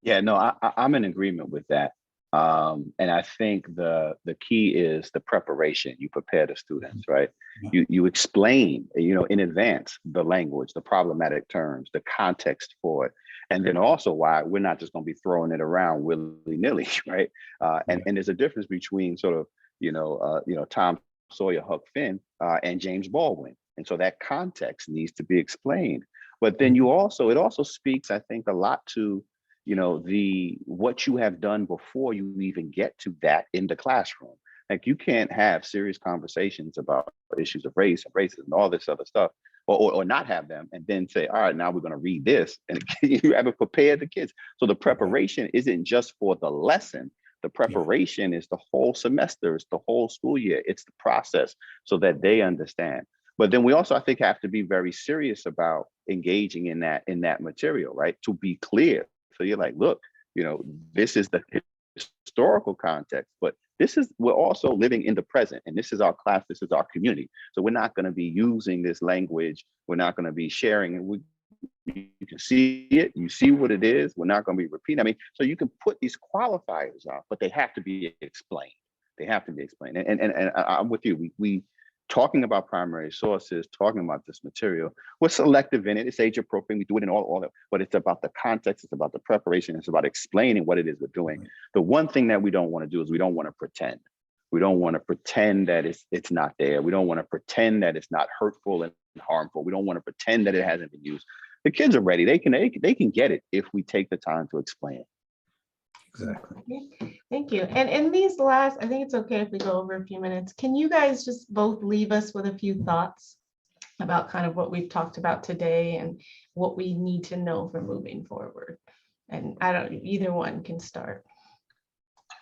Yeah, no, I'm in agreement with that. And I think the key is the preparation. You prepare the students, right? Yeah. You explain, in advance, the language, the problematic terms, the context for it. And then also why we're not just going to be throwing it around willy-nilly, right? And there's a difference between sort of, Tom Sawyer, Huck Finn, and James Baldwin. And so that context needs to be explained. But then it also speaks, I think, a lot to, what you have done before you even get to that in the classroom. Like, you can't have serious conversations about issues of race and racism and all this other stuff, or not have them, and then say, all right, now we're going to read this, and you haven't prepared the kids. So the preparation isn't just for the lesson. The preparation is the whole semester, it's the whole school year, it's the process, so that they understand. But then we also, I think, have to be very serious about engaging in that material, right? To be clear. So you're like, look, this is the historical context, but we're also living in the present, and this is our class, this is our community. So we're not going to be using this language. We're not going to be sharing it. You can see it, you see what it is. We're not going to be repeating. So you can put these qualifiers out, but they have to be explained. They have to be explained. And I'm with you. We talking about primary sources, talking about this material, we're selective in it. It's age appropriate. We do it in all that, but it's about the context. It's about the preparation. It's about explaining what it is we're doing. Right. The one thing that we don't want to do is we don't want to pretend. We don't want to pretend that it's not there. We don't want to pretend that it's not hurtful and harmful. We don't want to pretend that it hasn't been used. The kids are ready. They can get it if we take the time to explain it. Exactly. Thank you. And in these last, I think it's okay if we go over a few minutes. Can you guys just both leave us with a few thoughts about kind of what we've talked about today and what we need to know for moving forward? And I don't, either one can start.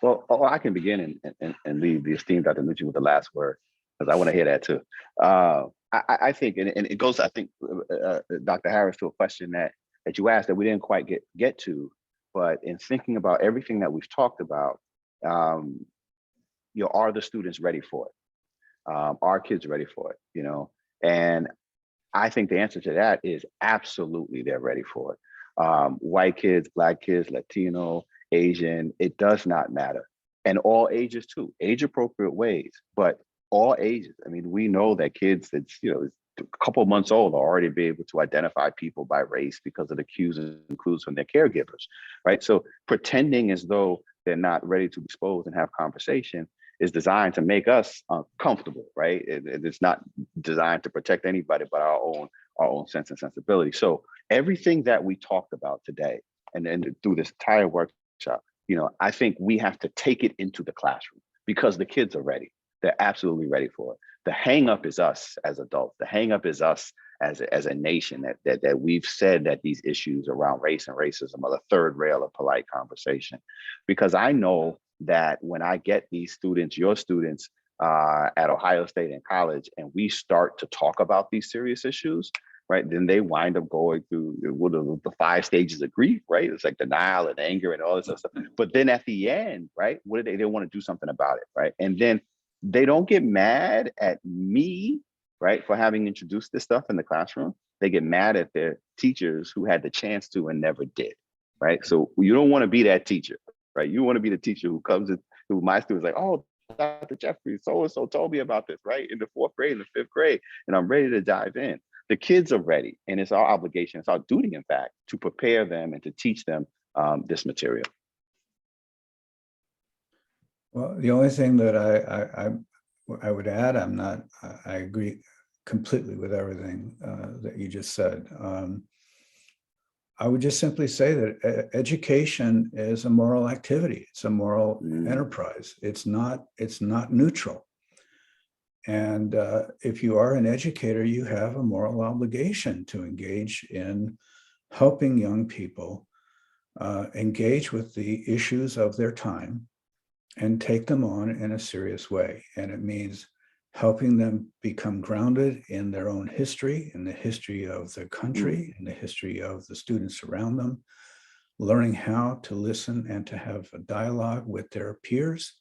Well, I can begin and leave the esteemed Dr. Nucci with the last word, because I want to hear that too. I think, and it goes, I think, Dr. Harris, to a question that you asked that we didn't quite get to, but in thinking about everything that we've talked about, are the students ready for it? Are kids ready for it? And I think the answer to that is absolutely they're ready for it. White kids, Black kids, Latino, Asian, it does not matter. And all ages too, age appropriate ways, but all ages. I mean, we know that kids that's, a couple months old are already be able to identify people by race because of the cues and clues from their caregivers, right? So pretending as though they're not ready to expose and have conversation is designed to make us comfortable, right? It's not designed to protect anybody but our own sense and sensibility. So everything that we talked about today and through this entire workshop, I think we have to take it into the classroom because the kids are ready. They're absolutely ready for it. The hang up is us as adults. The hang up is us as a nation that we've said that these issues around race and racism are the third rail of polite conversation. Because I know that when I get these students, your students at Ohio State and college, and we start to talk about these serious issues, right, then they wind up going through the 5 stages of grief, right? It's like denial and anger and all this other stuff. But then at the end, right, what do they want to do something about it, right? And then they don't get mad at me, right, for having introduced this stuff in the classroom. They get mad at their teachers who had the chance to and never did, right? So you don't want to be that teacher, right? You want to be the teacher who comes in, who my students like, oh, Dr. Jeffries, so-and-so told me about this, right? In the 4th grade, in the 5th grade, and I'm ready to dive in. The kids are ready, and it's our obligation, it's our duty, in fact, to prepare them and to teach them this material. Well, the only thing that I would add, I agree completely with everything that you just said. I would just simply say that education is a moral activity. It's a moral enterprise. It's not neutral. And if you are an educator, you have a moral obligation to engage in helping young people engage with the issues of their time and take them on in a serious way. And it means helping them become grounded in their own history, in the history of their country, in the history of the students around them, learning how to listen and to have a dialogue with their peers,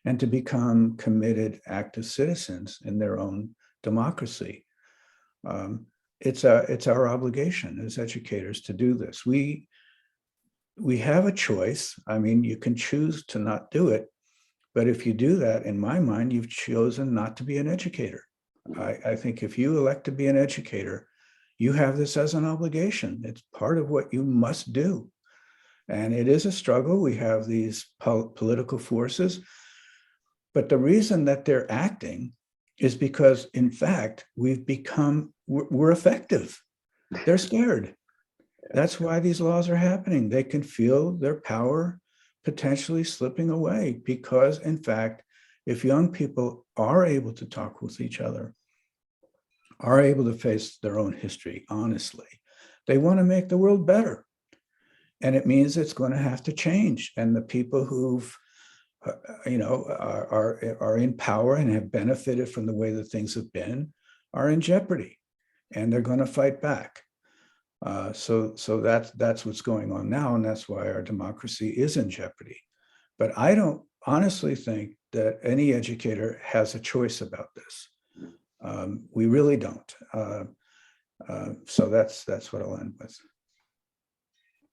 and to become committed, active citizens in their own democracy. It's our obligation as educators to do this. We have a choice. I mean, you can choose to not do it, but if you do that, in my mind, you've chosen not to be an educator. I think if you elect to be an educator, you have this as an obligation. It's part of what you must do. And it is a struggle. We have these political forces, but the reason that they're acting is because, in fact, we're effective. They're scared. That's why these laws are happening. They can feel their power potentially slipping away because, in fact, if young people are able to talk with each other, are able to face their own history honestly, they want to make the world better. And it means it's going to have to change. And the people who've, are in power and have benefited from the way that things have been are in jeopardy, and they're going to fight back. So that's what's going on now, and that's why our democracy is in jeopardy. But I don't honestly think that any educator has a choice about this. We really don't. So that's what I'll end with.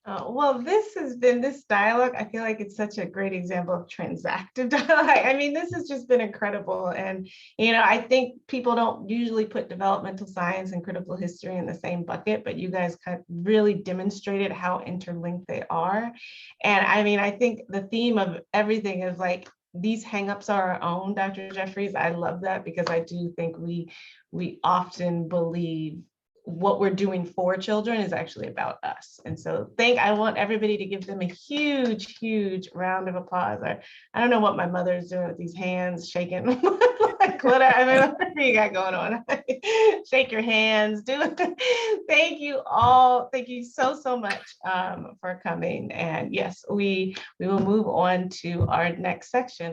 Well, this dialogue, I feel like it's such a great example of transactive dialogue. I mean, this has just been incredible. And, I think people don't usually put developmental science and critical history in the same bucket, but you guys kind of really demonstrated how interlinked they are. And I mean, I think the theme of everything is like, these hangups are our own, Dr. Jeffries. I love that because I do think we often believe what we're doing for children is actually about us. And so I want everybody to give them a huge round of applause. I don't know what my mother is doing with these hands shaking. glitter, I mean, whatever you got going on. Shake your hands, do it. Thank you all. Thank you so, so much for coming. And yes, we will move on to our next section.